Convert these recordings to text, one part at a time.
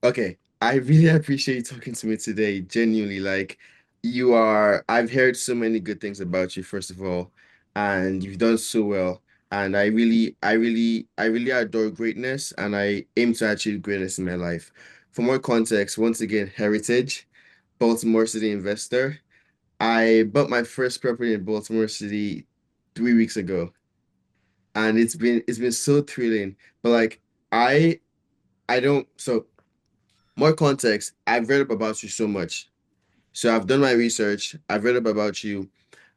Okay, I really appreciate you talking to me today. Genuinely, like I've heard so many good things about you, first of all, and you've done so well. And I really adore greatness, and I aim to achieve greatness in my life. For more context, once again, heritage, Baltimore City investor. I bought my first property in Baltimore City 3 weeks ago, and it's been so thrilling. But like, I I don't so. More context, I've read up about you so much. So I've done my research. I've read up about you,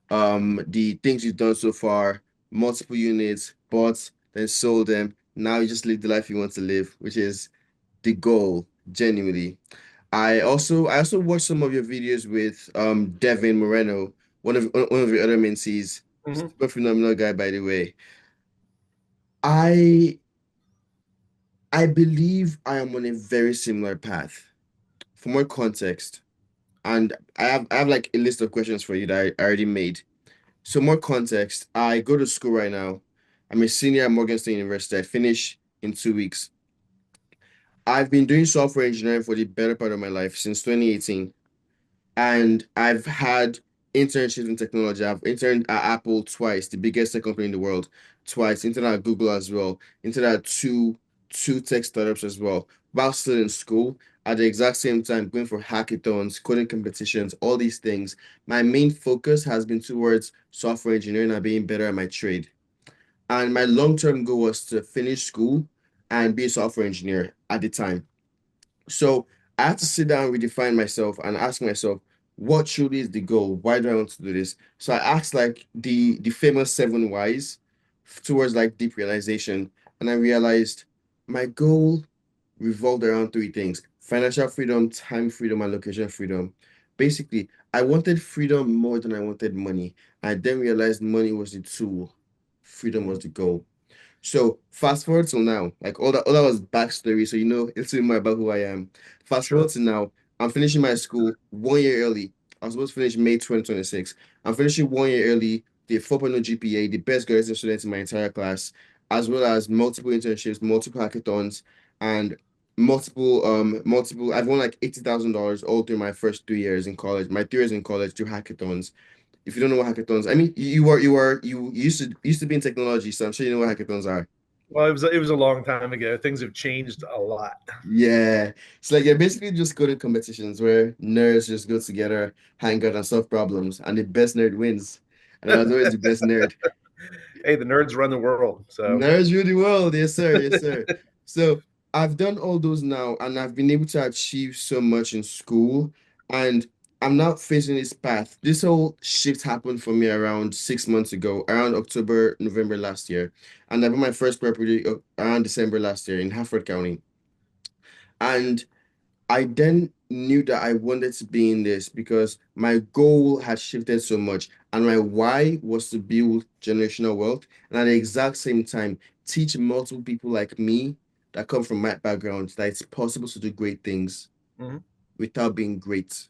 the things you've done so far, multiple units, bought, then sold them. Now you just live the life you want to live, which is the goal, genuinely. I also watched some of your videos with Devin Moreno, one of your other mentees. Hmm. Super phenomenal guy, by the way. I I believe I am on a very similar path. For more context, and I have like a list of questions for you that I already made. So more context, I go to school right now. I'm a senior at Morgan State University. I finish in 2 weeks. I've been doing software engineering for the better part of my life since 2018. And I've had internships in technology. I've interned at Apple twice, the biggest tech company in the world, twice. Interned at Google as well. Interned at two tech startups as well. While still in school, at the exact same time, going for hackathons, coding competitions, all these things. My main focus has been towards software engineering and being better at my trade. And my long-term goal was to finish school and be a software engineer at the time. So I had to sit down, redefine myself, and ask myself, what truly is the goal? Why do I want to do this? So I asked like the famous seven whys towards like deep realization, and I realized my goal revolved around three things: financial freedom, time freedom, and location freedom. Basically, I wanted freedom more than I wanted money. I then realized money was the tool, freedom was the goal. So fast forward till now, like all that was backstory, so you know a little bit more about who I am. Fast forward Sure. to now, I'm finishing my school 1 year early. I was supposed to finish May 2026. I'm finishing 1 year early, the 4.0 GPA, the best graduating student in my entire class, as well as multiple internships, multiple hackathons, and multiple. I've won like $80,000 all through my first 3 years in college. My 3 years in college through hackathons. If you don't know what hackathons, I mean, you used to be in technology, so I'm sure you know what hackathons are. Well, it was a long time ago. Things have changed a lot. Yeah. It's like you're basically just go to competitions where nerds just go together, hang out and solve problems, and the best nerd wins. And I was always the best nerd. Hey, the nerds run the world. So, Nerds rule the world. Yes, sir. Yes, sir. So I've done all those now, and I've been able to achieve so much in school. And I'm not facing this path. This whole shift happened for me around 6 months ago, around October, November last year. And I bought my first property around December last year in Harford County. And I then knew that I wanted to be in this because my goal had shifted so much, and my why was to build generational wealth, and at the exact same time, teach multiple people like me that come from my background that it's possible to do great things mhm. without being great.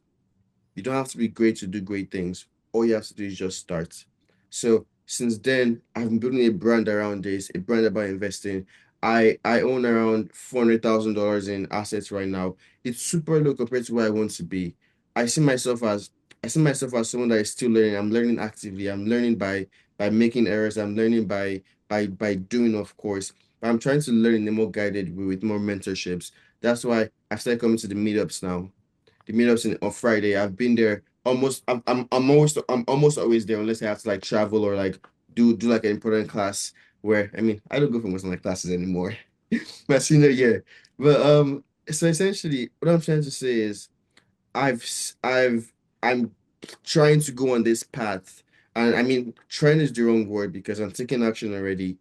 You don't have to be great to do great things. All you have to do is just start. So since then, I've been building a brand around this, a brand about investing. I own around $400,000 in assets right now. It's super low compared to where I want to be. I see myself as I see myself as someone that is still learning. I'm learning actively. I'm learning by making errors. I'm learning by doing, of course. But I'm trying to learn in a more guided way with more mentorships. That's why I've started coming to the meetups now, the meetups on Friday. I've been there almost. I'm almost always there unless I have to like travel or like do like an important class. Where I mean, I don't go for most of my classes anymore. My senior year, but so essentially, what I'm trying to say is, I'm trying to go on this path, and I mean, trying is the wrong word because I'm taking action already.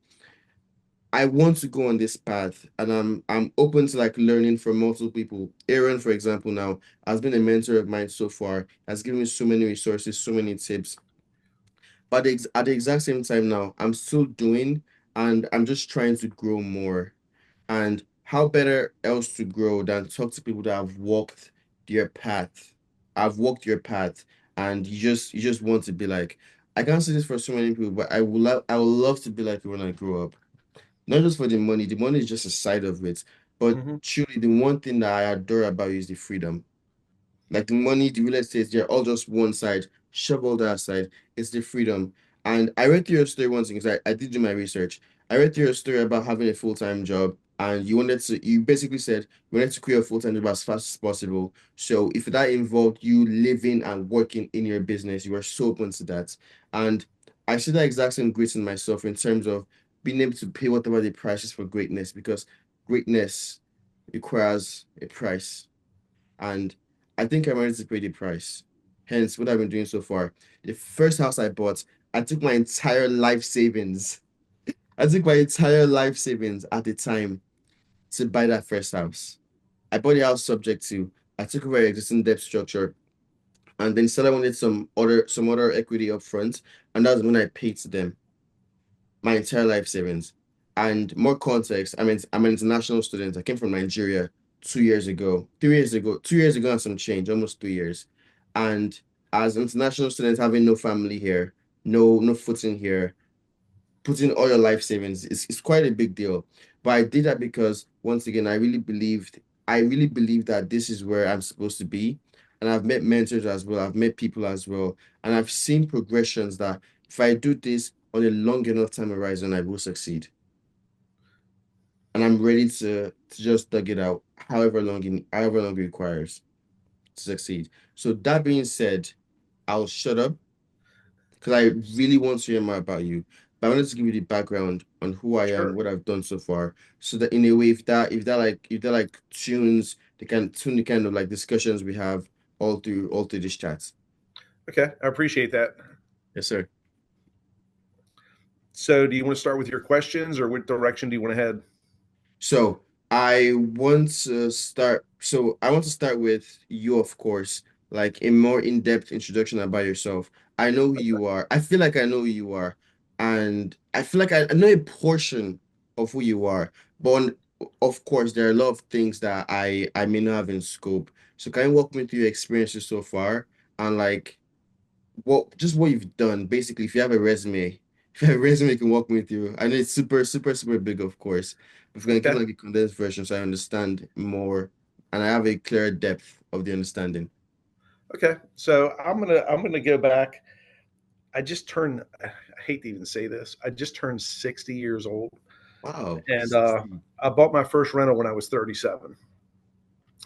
I want to go on this path, and I'm open to like learning from multiple people. Aaron, for example, now has been a mentor of mine so far, has given me so many resources, so many tips. But at the exact same time now, I'm still doing, and I'm just trying to grow more. And how better else to grow than talk to people that have walked their path. I've walked your path, and you just want to be like, I can't say this for so many people, but I would love to be like you when I grow up. Not just for the money is just a side of it. But Hmm. truly, the one thing that I adore about you is the freedom. Like the money, the real estate, they're all just one side. Shove all that aside. It's the freedom. And I read through your story once because I did do my research. I read through your story about having a full-time job and you basically said you wanted to create a full-time job as fast as possible. So if that involved you living and working in your business, you were so open to that. And I see that exact same grace in myself in terms of being able to pay whatever the price is for greatness because greatness requires a price. And I think I'm ready to pay the price. Hence, what I've been doing so far. The first house I bought, I took my entire life savings. I took my entire life savings at the time to buy that first house. I bought the house subject to, I took over existing debt structure, and then said I wanted some other equity up front, and that's when I paid to them my entire life savings. And more context, I'm an international student. I came from Nigeria 2 years ago, 3 years ago, 2 years ago and some change, almost 3 years. And as an international student, having no family here, no footing here, putting all your life savings is quite a big deal. But I did that because once again, I really believe that this is where I'm supposed to be. And I've met mentors as well, I've met people as well, and I've seen progressions that if I do this on a long enough time horizon, I will succeed. And I'm ready to just dug it out, however long it requires to succeed. So that being said, I'll shut up because I really want to hear more about you. But I wanted to give you the background on who I am, Sure. what I've done so far, so that in a way, if that like tunes, they can tune the kind of like discussions we have all through this chat. Okay. I appreciate that. Yes, sir. So, do you want to start with your questions, or what direction do you want to head? So I want to start with you, of course, like a more in-depth introduction about yourself. I know who you are. I feel like I know who you are. And I feel like I know a portion of who you are. But of course, there are a lot of things that I may not have in scope. So can you walk me through your experiences so far and like what you've done basically if you have a resume if you have a resume you can walk me through. I know it's super super super big, of course, but if we're gonna give Okay. like a condensed version so I understand more and I have a clearer depth of the understanding. Okay. So I'm gonna go back. I just turned. I hate to even say this. I just turned 60 years old, Wow, and 60 I bought my first rental when I was 37.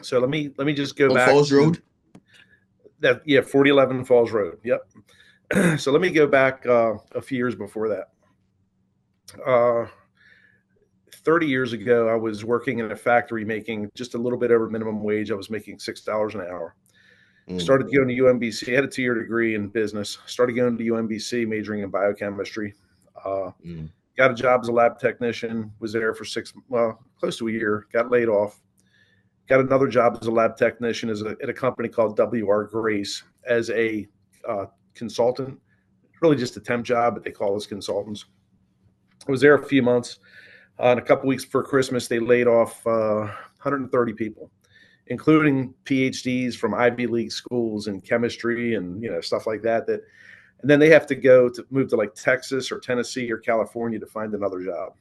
So let me just go on back Falls to Road. that. Yeah, 4011 Falls Road. Yep. So let me go back a few years before that. Uh, 30 years ago, I was working in a factory making just a little bit over minimum wage. I was making $6 an hour. Mm, Started going to UMBC. I had a 2 year degree in business. Started going to UMBC, majoring in biochemistry. Uh, mm, got a job as a lab technician. Was there for close to a year. Got laid off. Got another job as a lab technician at a company called WR Grace as a consultant. Really just a temp job, but they call us consultants. I was there a few months. And a couple weeks before Christmas, they laid off 130 people, including PhDs from Ivy League schools in chemistry and stuff like that. And then they have to move to like Texas or Tennessee or California to find another job.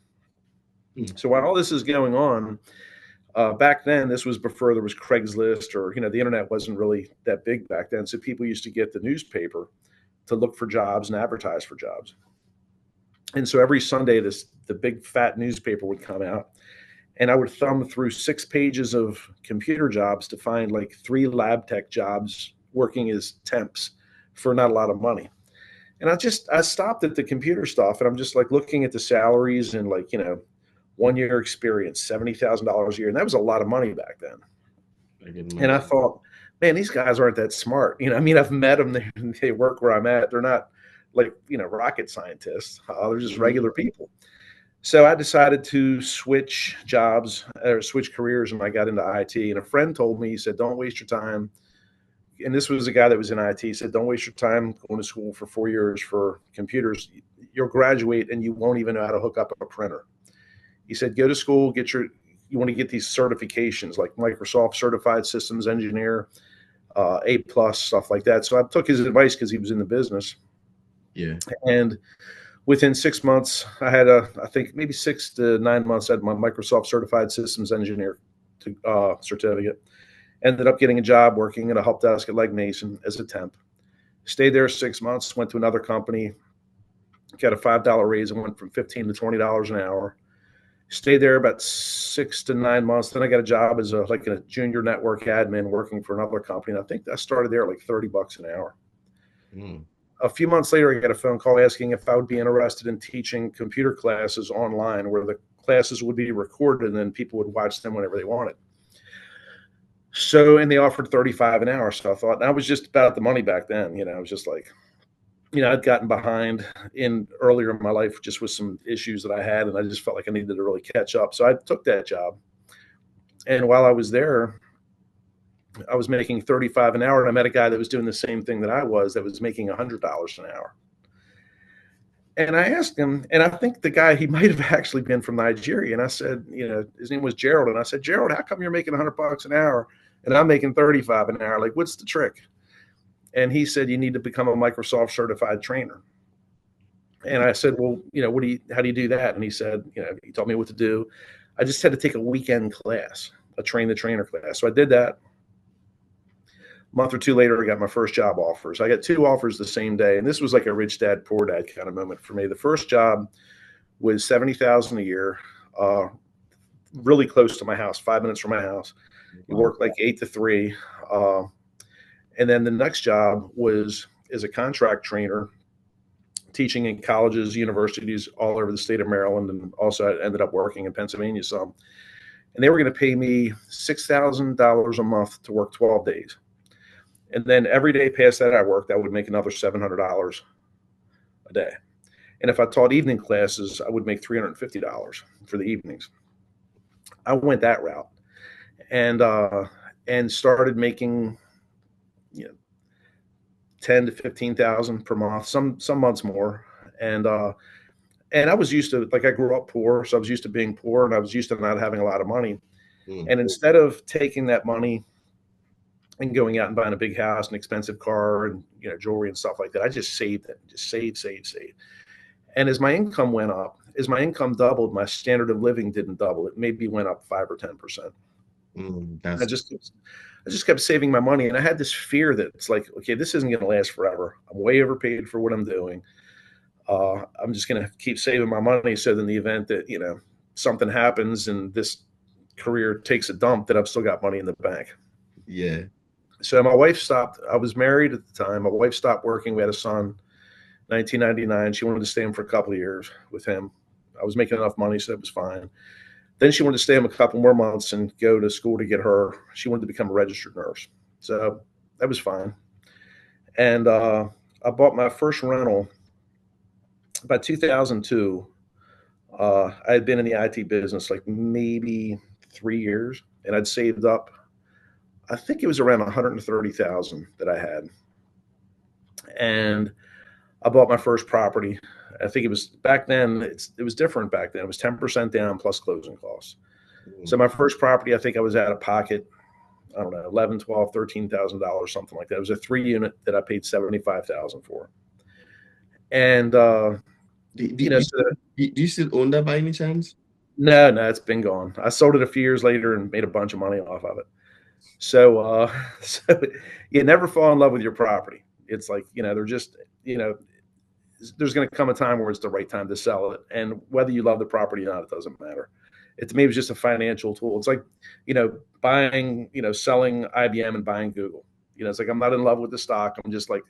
mm, So while all this is going on, back then this was before there was Craigslist or the internet wasn't really that big back then. So people used to get the newspaper to look for jobs and advertise for jobs. And so every Sunday, the big fat newspaper would come out, and I would thumb through 6 pages of computer jobs to find like 3 lab tech jobs working as temps for not a lot of money. And I stopped at the computer stuff, and I'm just like looking at the salaries and like 1 year experience, $70,000 a year, and that was a lot of money back then. I can And I imagine. thought, man, these guys aren't that smart. I mean, I've met them. They work where I'm at. They're not like rocket scientists. They're just Mhm. regular people. So I decided to switch jobs or switch careers when I got into IT. And a friend told me, he said, don't waste your time. And this was a guy that was in IT. He said, don't waste your time going to school for 4 years for computers. You'll graduate and you won't even know how to hook up a printer. He said, go to school, you want to get these certifications like Microsoft Certified Systems Engineer, A plus, stuff like that. So I took his advice because he was in the business. Yeah. And Within 6 months, I think maybe 6 to 9 months, I had my Microsoft Certified Systems Engineer certificate. Ended up getting a job working at a help desk at Legg Mason as a temp. Stayed there 6 months, went to another company, got a $5 raise and went from 15 to $20 an hour. Stayed there about 6 to 9 months. Then I got a job as a junior network admin working for another company. And I think I started there at like $30 an hour. Mm. A few months later, I got a phone call asking if I would be interested in teaching computer classes online, where the classes would be recorded and then people would watch them whenever they wanted. So, and they offered 35 an hour. So I thought, and I was just about the money back then. I was just like, I'd gotten behind in earlier in my life just with some issues that I had, and I just felt like I needed to really catch up. So I took that job. And while I was there, I was making 35 an hour, and I met a guy that was doing the same thing that I was, that was making $100 an hour. And I asked him, and I think the guy, he might have actually been from Nigeria. And I said, his name was Gerald. And I said, Gerald, how come you're making $100 an hour and I'm making 35 an hour? Like, what's the trick? And he said, you need to become a Microsoft certified trainer. And I said, well, how do you do that? And he said, he told me what to do. I just had to take a weekend class, a train the trainer class. So I did that. A month or two later, I got my first job offers. I got two offers the same day. And this was like a rich dad, poor dad kind of moment for me. The first job was $70,000 a year, really close to my house, 5 minutes from my house. You Wow. work like 8 to 3. And then the next job was as a contract trainer, teaching in colleges, universities all over the state of Maryland, and also I ended up working in Pennsylvania some. And they were going to pay me $6,000 a month to work 12 days. And then every day past that I worked, I would make another $700 a day. And if I taught evening classes, I would make $350 for the evenings. I went that route, and started making, you know 10 to 15,000 per month. Some months more, and I was used to, like, I grew up poor, so I was used to being poor, and I was used to not having a lot of money. Mm. And instead of taking that money and going out and buying a big house, an expensive car, and jewelry and stuff like that, I just saved it, just save. And as my income went up, as my income doubled, my standard of living didn't double. It maybe went up 5 or 10%. Mm. I just kept saving my money, and I had this fear that it's like, okay, this isn't going to last forever. I'm way overpaid for what I'm doing. I'm just going to keep saving my money, so that in the event that something happens and this career takes a dump, that I've still got money in the bank. Yeah. So my wife stopped. I was married at the time. My wife stopped working. We had a son, 1999. She wanted to stay in for a couple of years with him. I was making enough money, so it was fine. Then she wanted to stay him a couple more months and go to school to get her. She wanted to become a registered nurse. So that was fine. And I bought my first rental about 2002. I had been in the IT business like maybe 3 years, and I'd saved up, I think it was around 130,000 that I had. And I bought my first property. I think it was back then. It was different back then. It was 10% down plus closing costs. Mm. So my first property, I think I was out of pocket, I don't know, 11, 12, $13,000, something like that. It was a 3 unit that I paid 75,000 for. And Do, you do, know, do, so do you still own that by any chance? no, it's been gone. I sold it a few years later and made a bunch of money off of it. So, so you never fall in love with your property. It's like, they're just, there's going to come a time where it's the right time to sell it. And whether you love the property or not, it doesn't matter. It to me was just a financial tool. It's like, buying, selling IBM and buying Google. It's like, I'm not in love with the stock. I'm just like,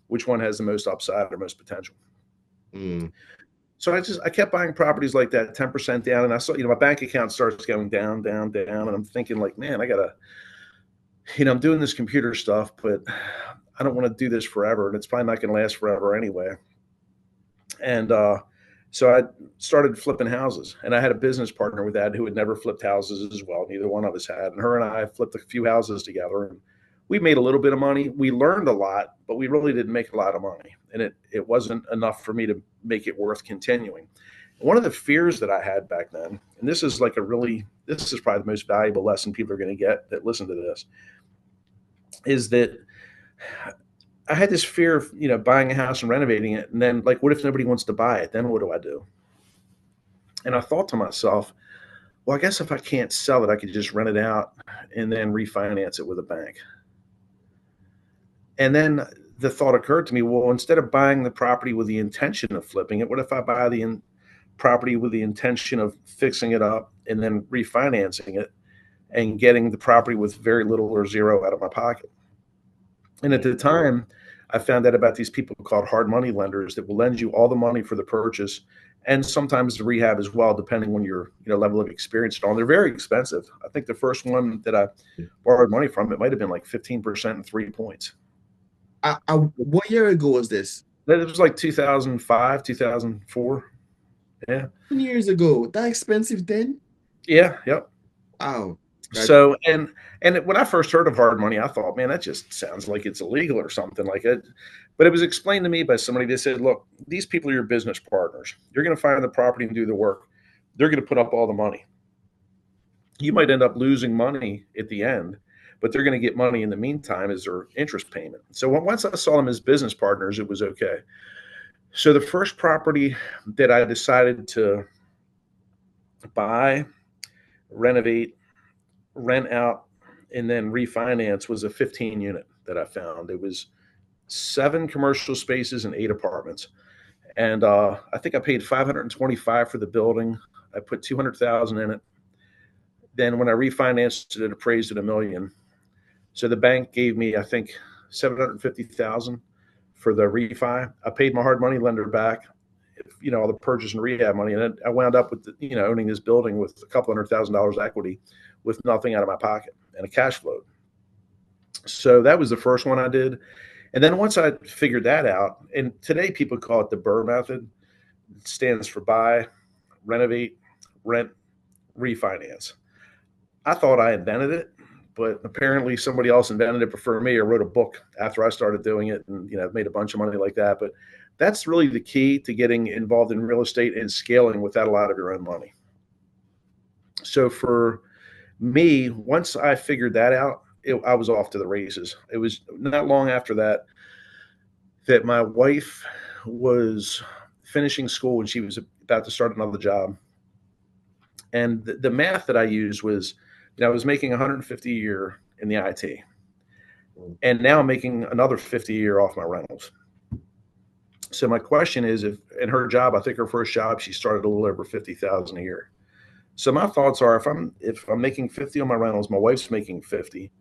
which one has the most upside or most potential? Mm. So I kept buying properties like that, 10% down. And I saw, my bank account starts going down, down, down. And I'm thinking like, man, I gotta, I'm doing this computer stuff, but I don't want to do this forever. And it's probably not going to last forever anyway. And so I started flipping houses, and I had a business partner with that who had never flipped houses as well. Neither one of us had. And her and I flipped a few houses together, and we made a little bit of money. We learned a lot, but we really didn't make a lot of money. And it wasn't enough for me to make it worth continuing. And one of the fears that I had back then, and this is probably the most valuable lesson people are going to get that listen to this, is that I had this fear of, buying a house and renovating it. And then, like, what if nobody wants to buy it? Then what do I do? And I thought to myself, well, I guess if I can't sell it, I could just rent it out and then refinance it with a bank. And then the thought occurred to me, well, instead of buying the property with the intention of flipping it, what if I buy the property with the intention of fixing it up and then refinancing it and getting the property with very little or zero out of my pocket? And at the time, I found out about these people called hard money lenders that will lend you all the money for the purchase and sometimes the rehab as well, depending on your level of experience and all. They're very expensive. I think the first one that I borrowed money from, it might have been like 15% and 3 points. What year ago was this? It was like 2005, 2004. Yeah. 10 years ago. That expensive then? Yeah. Yep. Wow. That, So, and when I first heard of hard money, I thought, man, that just sounds like it's illegal or something like it. But it was explained to me by somebody that said, look, these people are your business partners. You're going to find the property and do the work. They're going to put up all the money. You might end up losing money at the end, but they're going to get money in the meantime as their interest payment. So once I saw them as business partners, it was okay. So the first property that I decided to buy, renovate, rent out, and then refinance was a 15 unit that I found. It was 7 commercial spaces and 8 apartments. And I think I paid 525 for the building. I put 200,000 in it. Then when I refinanced it, it appraised at $1 million. So the bank gave me, I think, 750,000 for the refi. I paid my hard money lender back, all the purchase and rehab money, and I wound up with owning this building with a couple $100,000 equity, with nothing out of my pocket and a cash flow. So that was the first one I did. And then once I figured that out, and today people call it the Burr method. It stands for buy, renovate, rent, refinance. I thought I invented it, but apparently somebody else invented it before me or wrote a book after I started doing it and made a bunch of money like that. But that's really the key to getting involved in real estate and scaling without a lot of your own money. So for me, once I figured that out, I was off to the races. It was not long after that my wife was finishing school and she was about to start another job. And the math that I used was, I was making 150 a year in the IT, and now I'm making another 50 a year off my rentals. So my question is, if in her job, I think her first job, she started a little over 50,000 a year. So my thoughts are, if I'm making 50 on my rentals, my wife's making 50.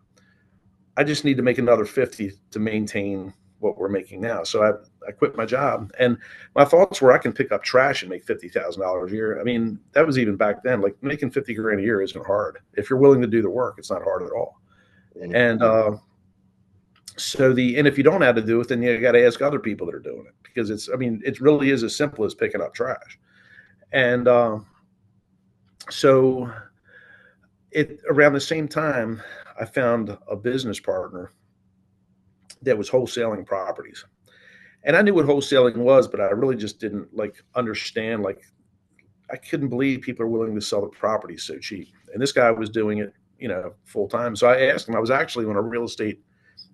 I just need to make another 50 to maintain what we're making now. So I quit my job, and my thoughts were I can pick up trash and make $50,000 a year. I mean, that was even back then. Like making 50 grand a year isn't hard. If you're willing to do the work, it's not hard at all. And and if you don't know how to do it, then you got to ask other people that are doing it, because it really is as simple as picking up trash. And so around the same time, I found a business partner that was wholesaling properties. And I knew what wholesaling was, but I really just didn't understand. I couldn't believe people are willing to sell the property so cheap. And this guy was doing it, full time. So I asked him. I was actually on a real estate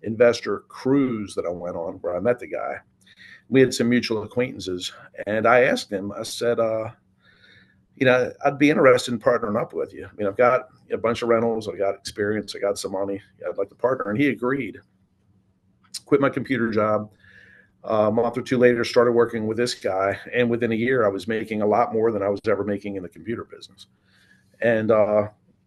investor cruise that I went on where I met the guy. We had some mutual acquaintances, and I asked him. I said, I'd be interested in partnering up with you. I've got a bunch of rentals. I got experience. I got some money. I'd like to partner. And he agreed. Quit my computer job. A month or two later, started working with this guy. And within a year, I was making a lot more than I was ever making in the computer business. And,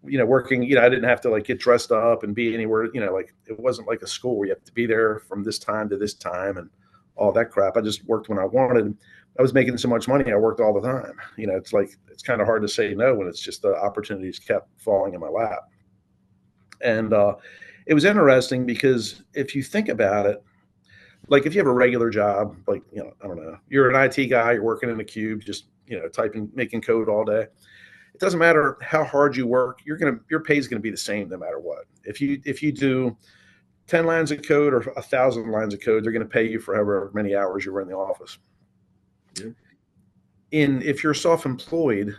working, I didn't have to get dressed up and be anywhere, it wasn't like a school where you have to be there from this time to this time and all that crap. I just worked when I wanted. I was making so much money. I worked all the time. It's kind of hard to say no when it's just the opportunities kept falling in my lap. And it was interesting because if you think about it, if you have a regular job, I don't know, you're an IT guy, you're working in a cube, just, typing, making code all day. It doesn't matter how hard you work. Your pay is going to be the same no matter what. If you do 10 lines of code or 1,000 lines of code, they're going to pay you for however many hours you were in the office. Yeah. If you're self-employed,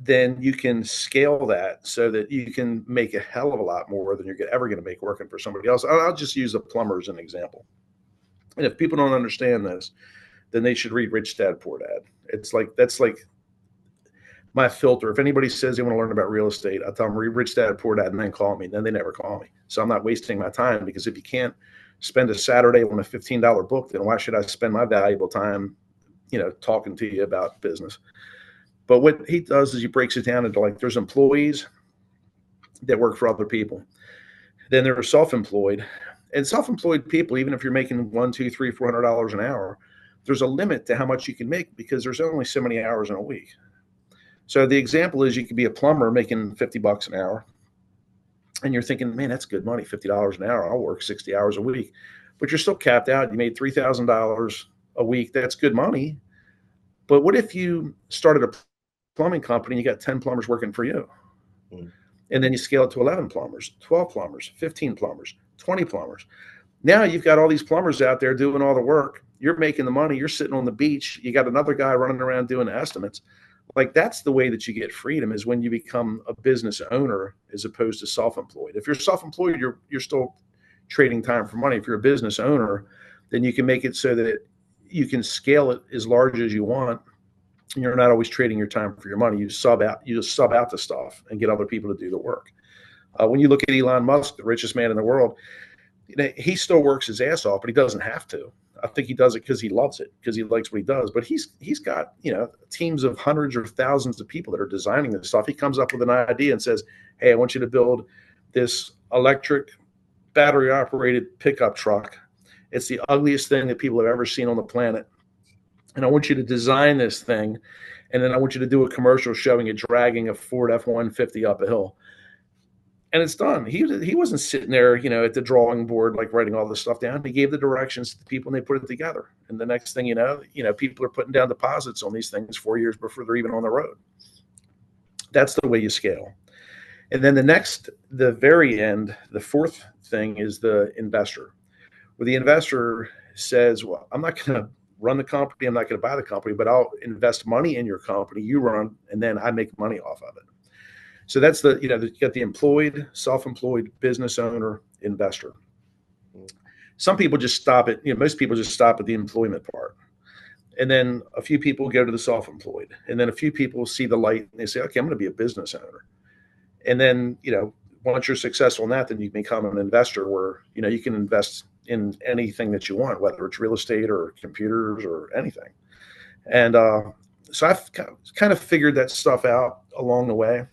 then you can scale that so that you can make a hell of a lot more than you're ever going to make working for somebody else. I'll just use a plumber as an example. And if people don't understand this, then they should read Rich Dad Poor Dad. It's like that's like my filter. If anybody says they want to learn about real estate, I tell them read Rich Dad Poor Dad and then call me. Then they never call me. So I'm not wasting my time, because if you can't spend a Saturday on a $15 book, then why should I spend my valuable time, talking to you about business? But what he does is he breaks it down into, like, there's employees that work for other people. Then there are self-employed, and self-employed people, even if you're making one, two, three, $400 an hour, there's a limit to how much you can make, because there's only so many hours in a week. So the example is, you could be a plumber making $50 an hour, and you're thinking, man, that's good money, $50 an hour. I'll work 60 hours a week, but you're still capped out. You made $3,000 a week. That's good money. But what if you started a plumbing company and you got 10 plumbers working for you? Mm. And then you scale it to 11 plumbers, 12 plumbers, 15 plumbers, 20 plumbers. Now you've got all these plumbers out there doing all the work. You're making the money. You're sitting on the beach. You got another guy running around doing estimates. Like, that's the way that you get freedom, is when you become a business owner as opposed to self-employed. If you're self-employed, you're still trading time for money. If you're a business owner, then you can make it so that you can scale it as large as you want. And you're not always trading your time for your money. You just sub out the stuff and get other people to do the work. When you look at Elon Musk, the richest man in the world, he still works his ass off, but he doesn't have to. I think he does it because he loves it, because he likes what he does. But he's got teams of hundreds or thousands of people that are designing this stuff. He comes up with an idea and says, "Hey, I want you to build this electric, battery operated pickup truck. It's the ugliest thing that people have ever seen on the planet, and I want you to design this thing, and then I want you to do a commercial showing it dragging a Ford F-150 up a hill." And it's done. He wasn't sitting there, at the drawing board, like, writing all this stuff down. He gave the directions to the people, and they put it together. And the next thing people are putting down deposits on these things 4 years before they're even on the road. That's the way you scale. And then the very end, the fourth thing is the investor, where the investor says, well, I'm not going to run the company. I'm not going to buy the company, but I'll invest money in your company. You run, and then I make money off of it. So that's you got the employed, self-employed, business owner, investor. Some people just stop at, most people just stop at the employment part. And then a few people go to the self-employed. And then a few people see the light and they say, okay, I'm going to be a business owner. And then, once you're successful in that, then you become an investor where, you can invest in anything that you want, whether it's real estate or computers or anything. And so I've kind of figured that stuff out along the way.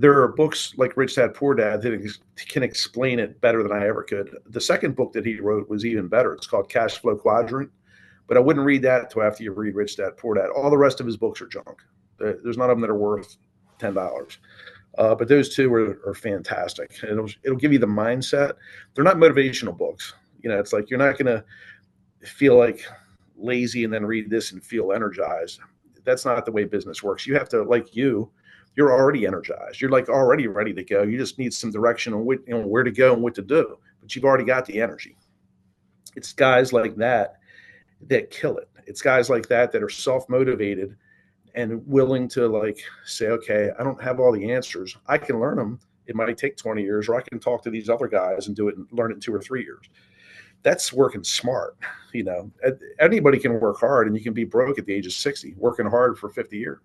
There are books like Rich Dad Poor Dad that can explain it better than I ever could. The second book that he wrote was even better. It's called Cash Flow Quadrant, but I wouldn't read that until after you read Rich Dad Poor Dad. All the rest of his books are junk. There's none of them that are worth $10. But those two are fantastic. And it'll give you the mindset. They're not motivational books. It's like, you're not going to feel like lazy and then read this and feel energized. That's not the way business works. You have to, like, you're already energized. You're, like, already ready to go. You just need some direction on where to go and what to do. But you've already got the energy. It's guys like that kill it. It's guys like that are self-motivated and willing to, like, say, okay, I don't have all the answers. I can learn them. It might take 20 years, or I can talk to these other guys and do it and learn it in 2 or 3 years. That's working smart. Anybody can work hard, and you can be broke at the age of 60, working hard for 50 years.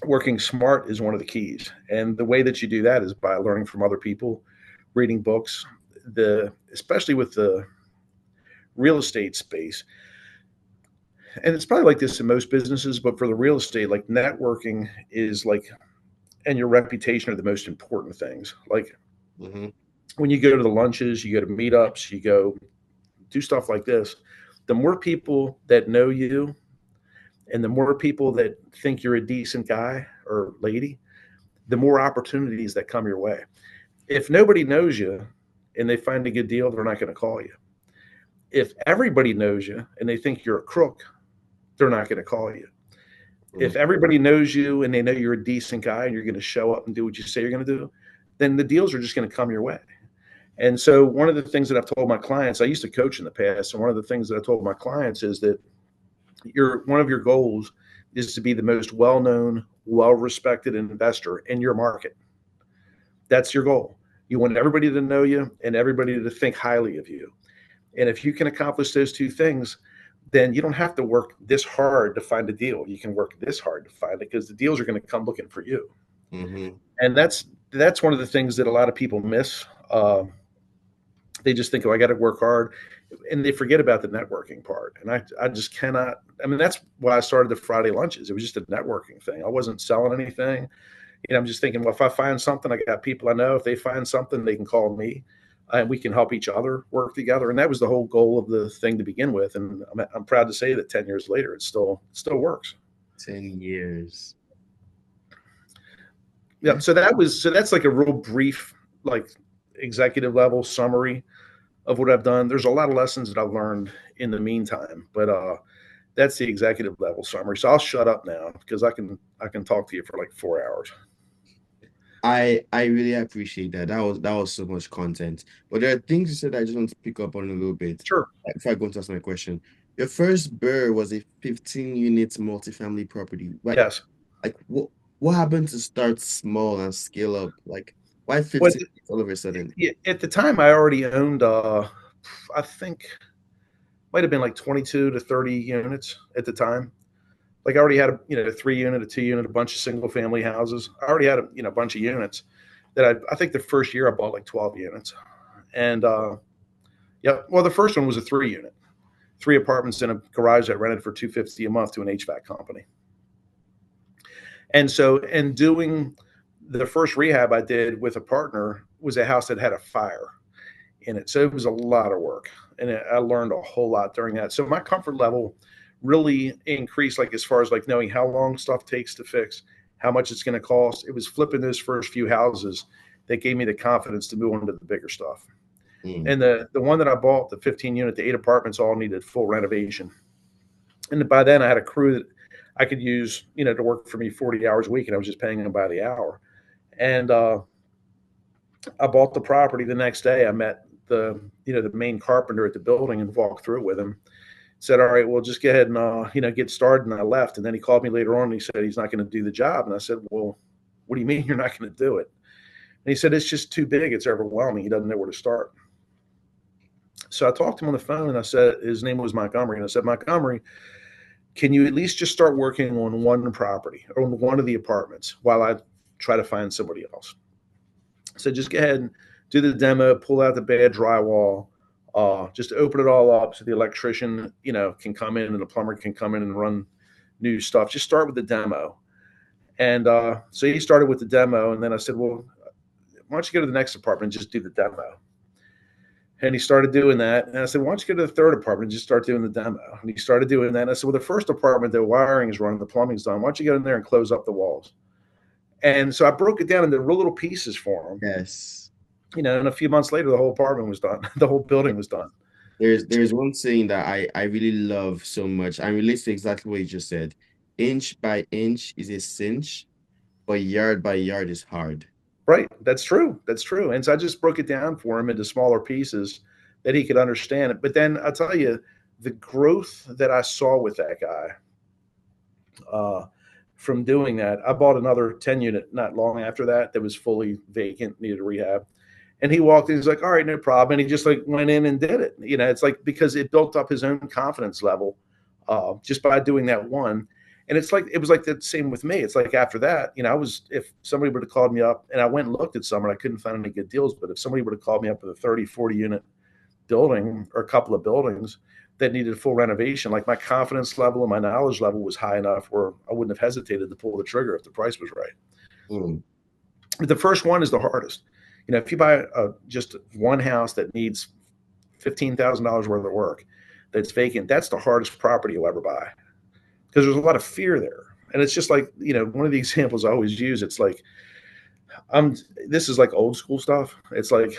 Working smart is one of the keys. And the way that you do that is by learning from other people, reading books, especially with the real estate space. And it's probably like this in most businesses, but for the real estate, like, networking is like, and your reputation are the most important things. Like, when you go to the lunches, you go to meetups, you go do stuff like this, the more people that know you and the more people that think you're a decent guy or lady, the more opportunities that come your way. If nobody knows you and they find a good deal, they're not going to call you. If everybody knows you and they think you're a crook, they're not going to call you. If everybody knows you and they know you're a decent guy and you're going to show up and do what you say you're going to do, then the deals are just going to come your way. And so one of the things that I've told my clients, I used to coach in the past, and one of the things that I told my clients is that one of your goals is to be the most well-known, well-respected investor in your market. That's your goal. You want everybody to know you and everybody to think highly of you. And if you can accomplish those two things, then you don't have to work this hard to find a deal. You can work this hard to find it because the deals are going to come looking for you. Mm-hmm. And that's one of the things that a lot of people miss. They just think, oh, I got to work hard, and they forget about the networking part. And I just cannot. I mean, that's why I started the Friday lunches. It was just a networking thing. I wasn't selling anything. I'm just thinking, well, if I find something, I got people I know. If they find something, they can call me, and we can help each other work together. And that was the whole goal of the thing to begin with. And I'm proud to say that 10 years later, it still works. 10 years. Yeah. Yeah. So that's like a real brief, like executive level summary of what I've done. There's a lot of lessons that I've learned in the meantime, but that's the executive level summary. So I'll shut up now because I can talk to you for like 4 hours. I really appreciate that. That was so much content. But there are things you said I just want to pick up on a little bit. Sure. Like, if I go to ask my question. Your first BRRRR was a 15 unit multifamily property. Yes. Like what happened to start small and scale up? Like why Well, 15 all of a sudden? at the time, I already owned, I think, might have been like 22 to 30 units at the time. Like I already had a 3 unit, a 2 unit, a bunch of single family houses. I already had a bunch of units that I think the first year I bought like 12 units. And yeah, well, the first one was a 3 unit, 3 apartments in a garage that rented for 250 a month to an HVAC company. And so, in doing the first rehab I did with a partner was a house that had a fire in it. So it was a lot of work, and I learned a whole lot during that. So my comfort level really increased, like as far as like knowing how long stuff takes to fix, how much it's going to cost. It was flipping those first few houses that gave me the confidence to move on to the bigger stuff. Mm. And the one that I bought, the 15 unit, the 8 apartments, all needed full renovation. And by then I had a crew that I could use, to work for me 40 hours a week, and I was just paying them by the hour. And I bought the property. The next day I met the main carpenter at the building and walked through it with him. Said, all right, well, just go ahead and get started. And I left. And then he called me later on and he said he's not going to do the job. And I said, well, what do you mean you're not going to do it? And he said, it's just too big. It's overwhelming. He doesn't know where to start. So I talked to him on the phone and I said, his name was Montgomery. And I said, Montgomery, can you at least just start working on one property or on one of the apartments while I try to find somebody else? So just go ahead and do the demo, pull out the bad drywall, just open it all up so the electrician, can come in and the plumber can come in and run new stuff. Just start with the demo. And so he started with the demo, and then I said, well, why don't you go to the next apartment and just do the demo? And he started doing that. And I said, why don't you go to the third apartment and just start doing the demo? And he started doing that. And I said, well, the first apartment, the wiring is running, the plumbing's done. Why don't you go in there and close up the walls? And so I broke it down into real little pieces for him. Yes. And a few months later, the whole apartment was done. The whole building was done. There's one saying that I really love so much and relates to exactly what you just said. Inch by inch is a cinch, but yard by yard is hard. Right. That's true. That's true. And so I just broke it down for him into smaller pieces that he could understand it. But then I'll tell you, the growth that I saw with that guy from doing that, I bought another 10 unit not long after that was fully vacant, needed a rehab. And he walked in, he's like, all right, no problem. And he just like went in and did it. It's like because it built up his own confidence level just by doing that one. And it was like the same with me. It's like after that, if somebody would have called me up and I went and looked at some and I couldn't find any good deals, but if somebody would have called me up with a 30, 40 unit building or a couple of buildings that needed full renovation, like my confidence level and my knowledge level was high enough where I wouldn't have hesitated to pull the trigger if the price was right. Mm. But the first one is the hardest. If you buy just one house that needs $15,000 worth of work that's vacant, that's the hardest property you'll ever buy because there's a lot of fear there. And it's just like, one of the examples I always use, it's like, this is like old school stuff. It's like,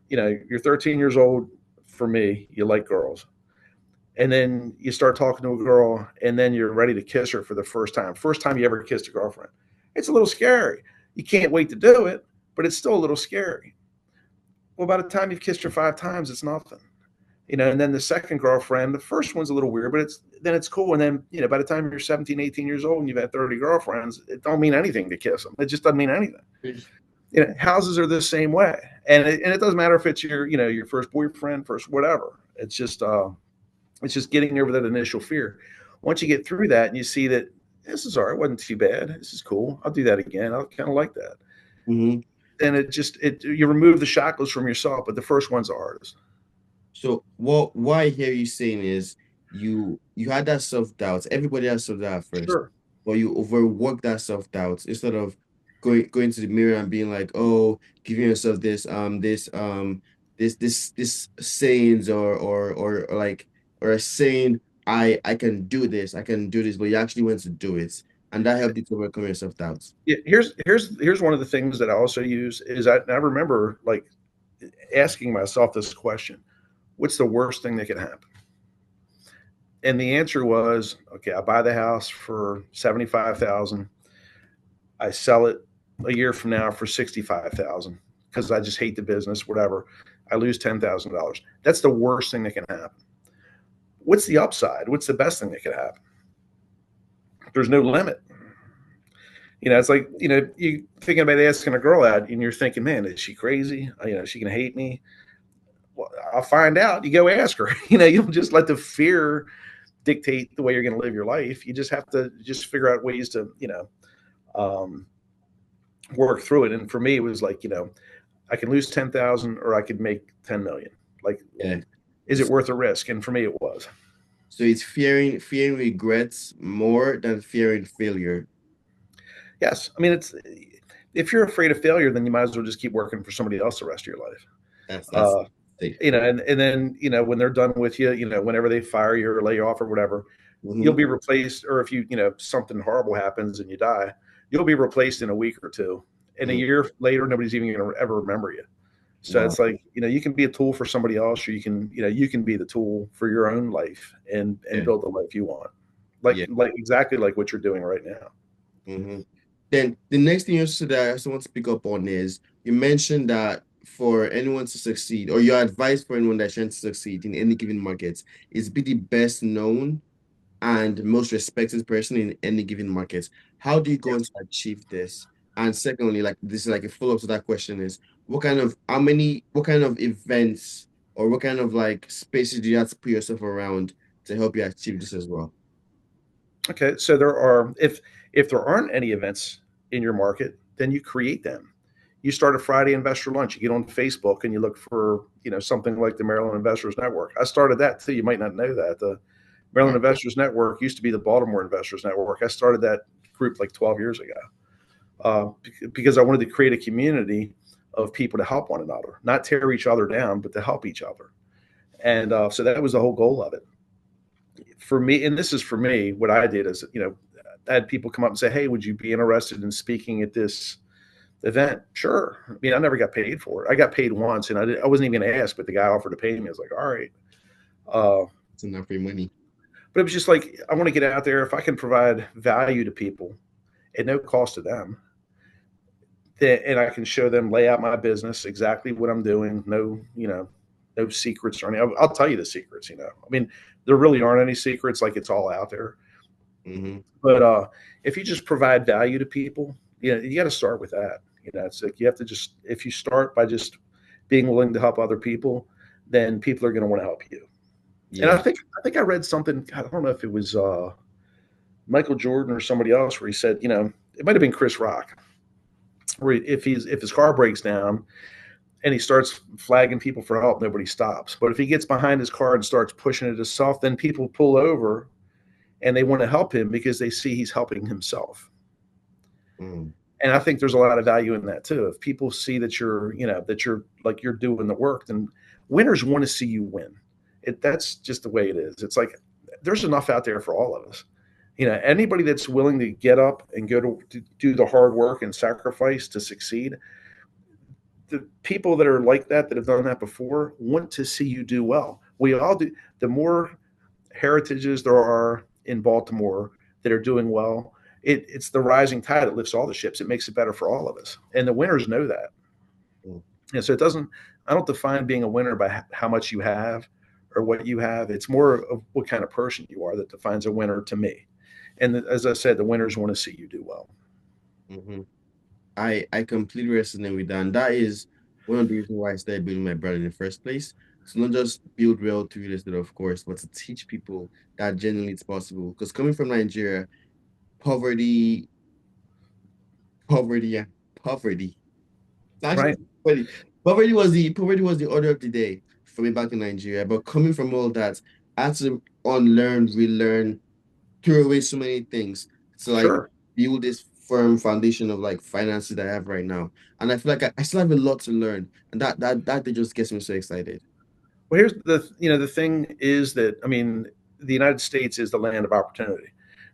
you're 13 years old. For me, you like girls. And then you start talking to a girl and then you're ready to kiss her for the first time. First time you ever kissed a girlfriend. It's a little scary. You can't wait to do it, but it's still a little scary. Well, by the time you've kissed her 5 times, it's nothing. And then the second girlfriend, the first one's a little weird, but it's cool. And then, by the time you're 17, 18 years old and you've had 30 girlfriends, it don't mean anything to kiss them. It just doesn't mean anything. Houses are the same way. And it doesn't matter if it's your first boyfriend, first whatever. It's just getting over that initial fear. Once you get through that and you see that this is all right, it wasn't too bad. This is cool. I'll do that again. I kind of like that. Hmm. Then you remove the shackles from yourself, but the first one's the hardest. So what I hear you saying is you had that self-doubt. Everybody has self-doubt at first, Sure. but you overwork that self-doubt instead of going to the mirror and being like, oh, giving yourself this sayings or like or a saying, I can do this, I can do this, but you actually went to do it. And that helped you to overcome your self-doubts. Yeah, here's one of the things that I also use is I remember like asking myself this question: what's the worst thing that could happen? And the answer was, okay, I buy the house for 75,000. I sell it a year from now for 65,000 because I just hate the business, whatever. I lose $10,000. That's the worst thing that can happen. What's the upside? What's the best thing that could happen? There's no limit. It's like, you thinking about asking a girl out and you're thinking, man, is she crazy? Is she going to hate me? Well, I'll find out. You go ask her. You don't just let the fear dictate the way you're going to live your life. You just have to just figure out ways to, um, work through it. And for me, it was like, I can lose 10,000 or I could make 10 million. Like, Yeah. is it worth a risk? And for me, it was. So it's fearing regrets more than fearing failure. Yes. I mean, if you're afraid of failure, then you might as well just keep working for somebody else the rest of your life. That's Uh, safe. and then, when they're done with you, whenever they fire you or lay you off or whatever, you'll Hmm. be replaced. Or if something horrible happens and you die, you'll be replaced in a week or two. And a Mm. year later, nobody's even going to ever remember you. So Wow. it's like, you can be a tool for somebody else, or you can be the tool for your own life and Yeah. build the life you want. Yeah. Like exactly like what you're doing right now. Hmm. Then the next thing you said that I also want to pick up on is you mentioned that for anyone to succeed, or your advice for anyone that's trying to succeed in any given market is be the best known and most respected person in any given market. How do you go on to achieve this? And secondly, like this is like a follow-up to that question is what kind of events or what kind of like spaces do you have to put yourself around to help you achieve this as well? Okay, so if there aren't any events in your market, then you create them. You start a Friday investor lunch. You get on Facebook and you look for something like the Maryland Investors Network. I started that too. You might not know that the Maryland Wow. Investors Network used to be the Baltimore Investors Network. I started that group like 12 years ago because I wanted to create a community of people to help one another, not tear each other down, but to help each other. And so that was the whole goal of it for me. And this is for me. What I did is, I had people come up and say, "Hey, would you be interested in speaking at this event?" Sure. I mean, I never got paid for it. I got paid once, and I wasn't even going to ask, but the guy offered to pay me. I was like, "All right." Uh, It's enough free money. but it was just like I want to get out there. If I can provide value to people at no cost to them, and I can show them, lay out my business, exactly what I'm doing. No, no secrets or anything. I'll tell you the secrets. I mean, there really aren't any secrets. Like it's all out there. Hmm. But if you just provide value to people, you got to start with that. It's like you have to just if you start by just being willing to help other people, then people are going to want to help you. And I Yeah. think I think I read something. I don't know if it was Michael Jordan or somebody else where he said, it might have been Chris Rock, where if his car breaks down and he starts flagging people for help, nobody stops. But if he gets behind his car and starts pushing it himself, then people pull over and they want to help him because they see he's helping himself. Mm. And I think there's a lot of value in that too. If people see that you're like you're doing the work, then winners want to see you win. That's just the way it is. It's like there's enough out there for all of us. Anybody that's willing to get up and go to do the hard work and sacrifice to succeed, the people that are like that have done that before want to see you do well. We all do. The more heritages there are in Baltimore that are doing well, it's the rising tide that lifts all the ships. It makes it better for all of us, and the winners know that. Mm. And so it doesn't. I don't define being a winner by how much you have or what you have. It's more of what kind of person you are that defines a winner to me. And as I said, the winners want to see you do well. Hmm. I completely resonate with that. And that is one of the reasons why I started building my brand in the first place. So not just build wealth to real estate, of course, but to teach people that genuinely it's possible. Because coming from Nigeria, poverty, poverty, yeah, poverty. It's actually Right. poverty. Poverty was the order of the day for me back in Nigeria. But coming from all that, I had to unlearn, relearn, threw away so many things to like Sure. build this firm foundation of like finances that I have right now. And I feel like I still have a lot to learn. And that just gets me so excited. Well, here's the thing is that, I mean, the United States is the land of opportunity,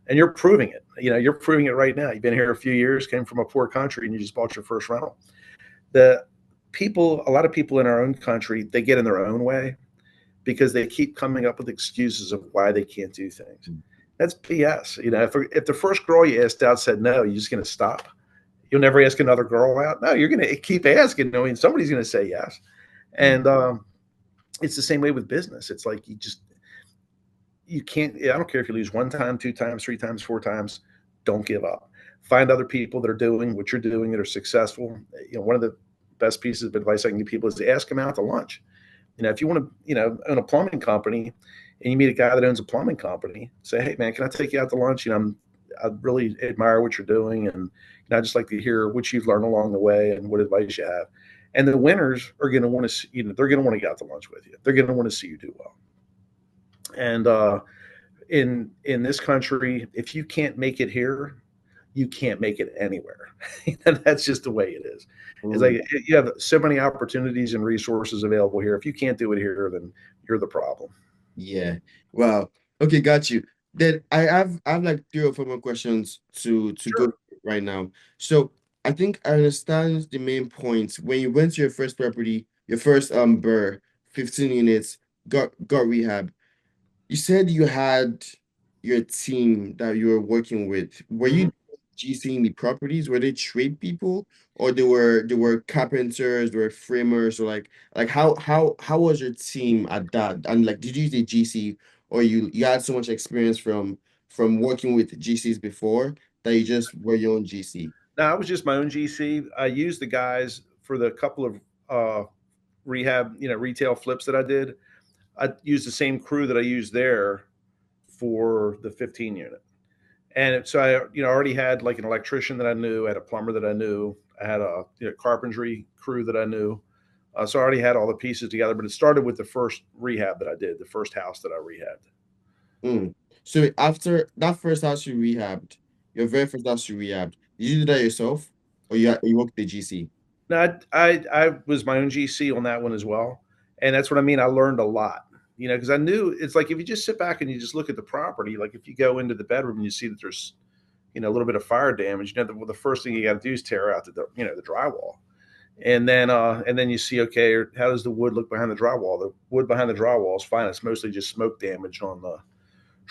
and you're proving it. You're proving it right now. You've been here a few years, came from a poor country, and you just bought your first rental. The a lot of people in our own country, they get in their own way because they keep coming up with excuses of why they can't do things. That's BS. If the first girl you asked out said no, you're just going to stop. You'll never ask another girl out. No, you're going to keep asking. I mean, somebody's going to say yes. Mm. And it's the same way with business. It's like you can't. I don't care if you lose one time, two times, three times, four times. Don't give up. Find other people that are doing what you're doing that are successful. One of the best pieces of advice I can give people is to ask them out to lunch. If you want to, own a plumbing company, and you meet a guy that owns a plumbing company, say, hey man, can I take you out to lunch? I really admire what you're doing, and I just like to hear what you've learned along the way and what advice you have. And the winners are going to want to, they're going to want to get out to lunch with you. They're going to want to see you do well. And in this country, if you can't make it here, you can't make it anywhere. That's just the way it is. It's Mm. like you have so many opportunities and resources available here. If you can't do it here, then you're the problem. Yeah. Wow. Okay, got you. Then I have like three or four more questions to go Sure. right now. So I think I understand the main points. When you went to your first property, your first burr, 15 units, got rehab. You said you had your team that you were working with. Were Mhm. you GCing the properties? Were they trade people, or they were carpenters, they were framers, or like how was your team at that? And like, did you use a GC, or you had so much experience from working with GCs before that you just were your own GC? Now, I was just my own GC. I used the guys for the couple of rehab, retail flips that I did. I used the same crew that I used there for the 15 unit. And so I, already had like an electrician that I knew, I had a plumber that I knew, I had a carpentry crew that I knew. So I already had all the pieces together. But it started with the first rehab that I did, the first house that I rehabbed. Mm. So after that first house you rehabbed, your very first house you rehabbed, did you do that yourself, or you worked with the GC? Now, I was my own GC on that one as well, and that's what I mean. I learned a lot, because I knew it's like if you just sit back and you just look at the property, like if you go into the bedroom and you see that there's a little bit of fire damage, the first thing you got to do is tear out the drywall. And then you see, okay, how does the wood look behind the drywall? The wood behind the drywall is fine. It's mostly just smoke damage on the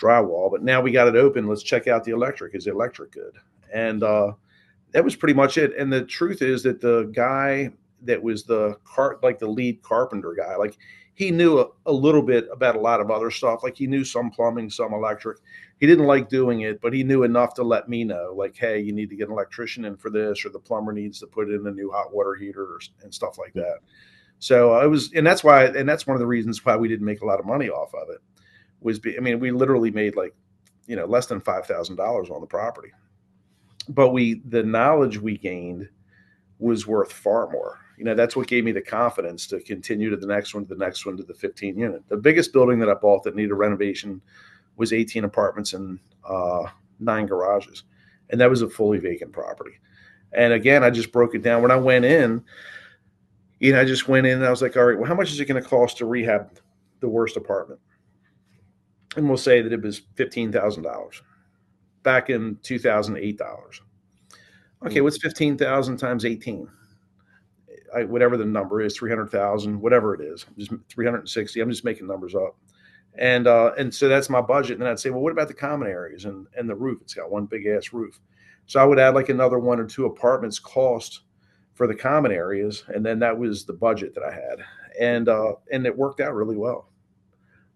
drywall. But now we got it open. Let's check out the electric. Is the electric good? And that was pretty much it. And the truth is that the guy that was like the lead carpenter guy, like he knew a little bit about a lot of other stuff. Like he knew some plumbing, some electric. He didn't like doing it, but he knew enough to let me know, like, hey, you need to get an electrician in for this, or the plumber needs to put in a new hot water heater and stuff like that. So and that's one of the reasons why we didn't make a lot of money off of it. I mean, we literally made like, less than $5,000 on the property, but the knowledge we gained was worth far more. That's what gave me the confidence to continue to the next one, to the next one, to the 15 unit. The biggest building that I bought that needed renovation was 18 apartments and 9 garages. And that was a fully vacant property. And again, I just broke it down. When I went in, I just went in and I was like, all right, well, how much is it going to cost to rehab the worst apartment? And we'll say that it was $15,000 back in 2008 dollars. Okay, Mm. what's 15,000 times 18? Whatever the number is, 300,000, whatever it is, just 360. I'm just making numbers up. And so that's my budget. And then I'd say, well, what about the common areas and the roof? It's got one big ass roof. So I would add like another one or two apartments cost for the common areas. And then that was the budget that I had. And it worked out really well.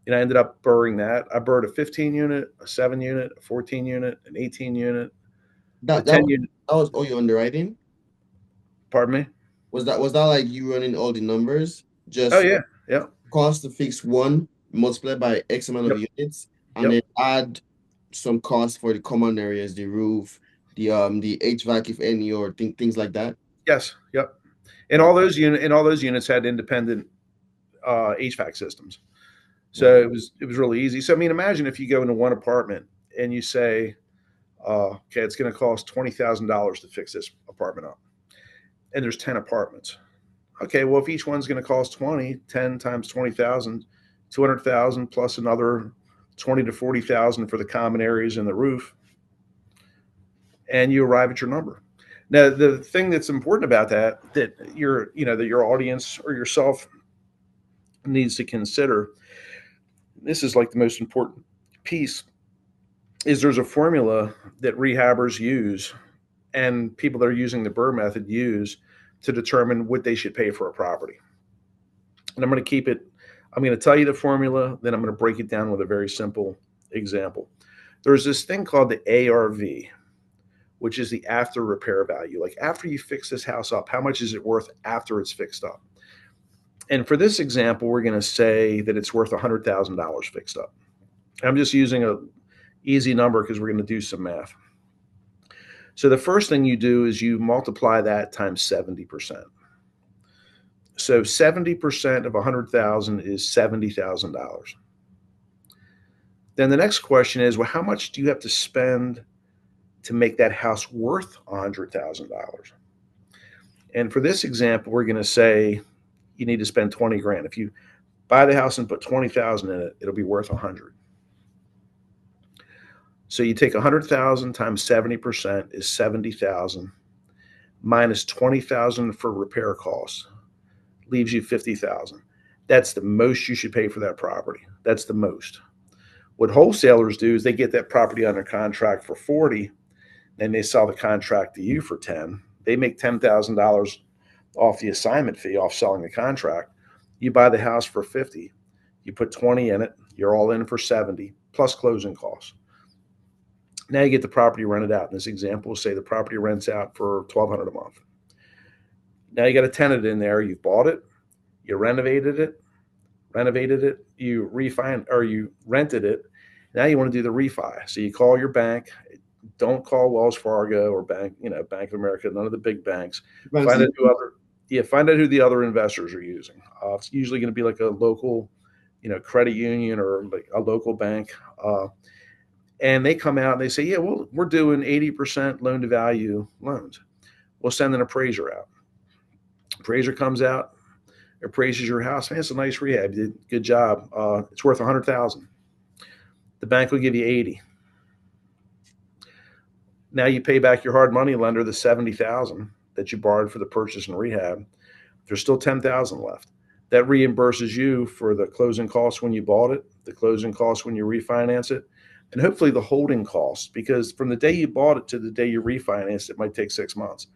And I ended up burring that. I burred a 15 unit, a 7 unit, a 14 unit, an 18 unit, a That that 10 was unit. that was all your underwriting? Pardon me? Was that like you running all the numbers? Oh, Just yeah. Yep. cost to fix one, multiply by X amount of Yep. units, and Yep. then add some cost for the common areas, the roof, the HVAC if any, or things like that. Yes. Yep. Wow. And all those units had independent HVAC systems. So Wow. it was really easy. So I mean, imagine if you go into one apartment and you say, okay, it's going to cost $20,000 to fix this apartment up, and there's 10 apartments. Okay, well, if each one's going to cost 20, 10 times 20,000, 200,000 plus another 20 to 40,000 for the common areas and the roof, and you arrive at your number. Now, the thing that's important about that that your audience or yourself needs to consider, this is like the most important piece, is there's a formula that rehabbers use and people that are using the Burr method use to determine what they should pay for a property. And I'm going to tell you the formula, then I'm going to break it down with a very simple example. There's this thing called the ARV, which is the after repair value. Like after you fix this house up, how much is it worth after it's fixed up? And for this example, we're going to say that it's worth $100,000 fixed up. I'm just using a easy number because we're going to do some math. So the first thing you do is you multiply that times 70%. So 70% of 100,000 is $70,000. Then the next question is, well, how much do you have to spend to make that house worth $100,000? And for this example, we're going to say you need to spend 20 grand. If you buy the house and put 20,000 in it, it'll be worth 100. So you take 100,000 times 70% is 70,000 minus 20,000 for repair costs leaves you 50,000. That's the most you should pay for that property. That's the most. What wholesalers do is they get that property under contract for 40, then they sell the contract to you for 10. They make $10,000 off the assignment fee off selling the contract. You buy the house for 50. You put 20 in it, you're all in for 70 plus closing costs. Now you get the property rented out. In this example, we'll say the property rents out for $1,200 a month. Now you got a tenant in there, you've bought it, you renovated it, you refine or you rented it. Now you want to do the refi. So you call your bank. Don't call Wells Fargo or Bank of America, none of the big banks. Banks Find in out who other find out who the other investors are using. It's usually going to be like a local, credit union or like a local bank. And they come out and they say, yeah, well, we're doing 80% loan to value loans. We'll send an appraiser out. Appraiser comes out, appraises your house. Man, it's a nice rehab. You did good job. It's worth 100,000. The bank will give you 80. Now you pay back your hard money lender the 70,000 that you borrowed for the purchase and rehab. There's still 10,000 left. That reimburses you for the closing costs when you bought it, the closing costs when you refinance it, and hopefully the holding costs. Because from the day you bought it to the day you refinance it might take 6 months.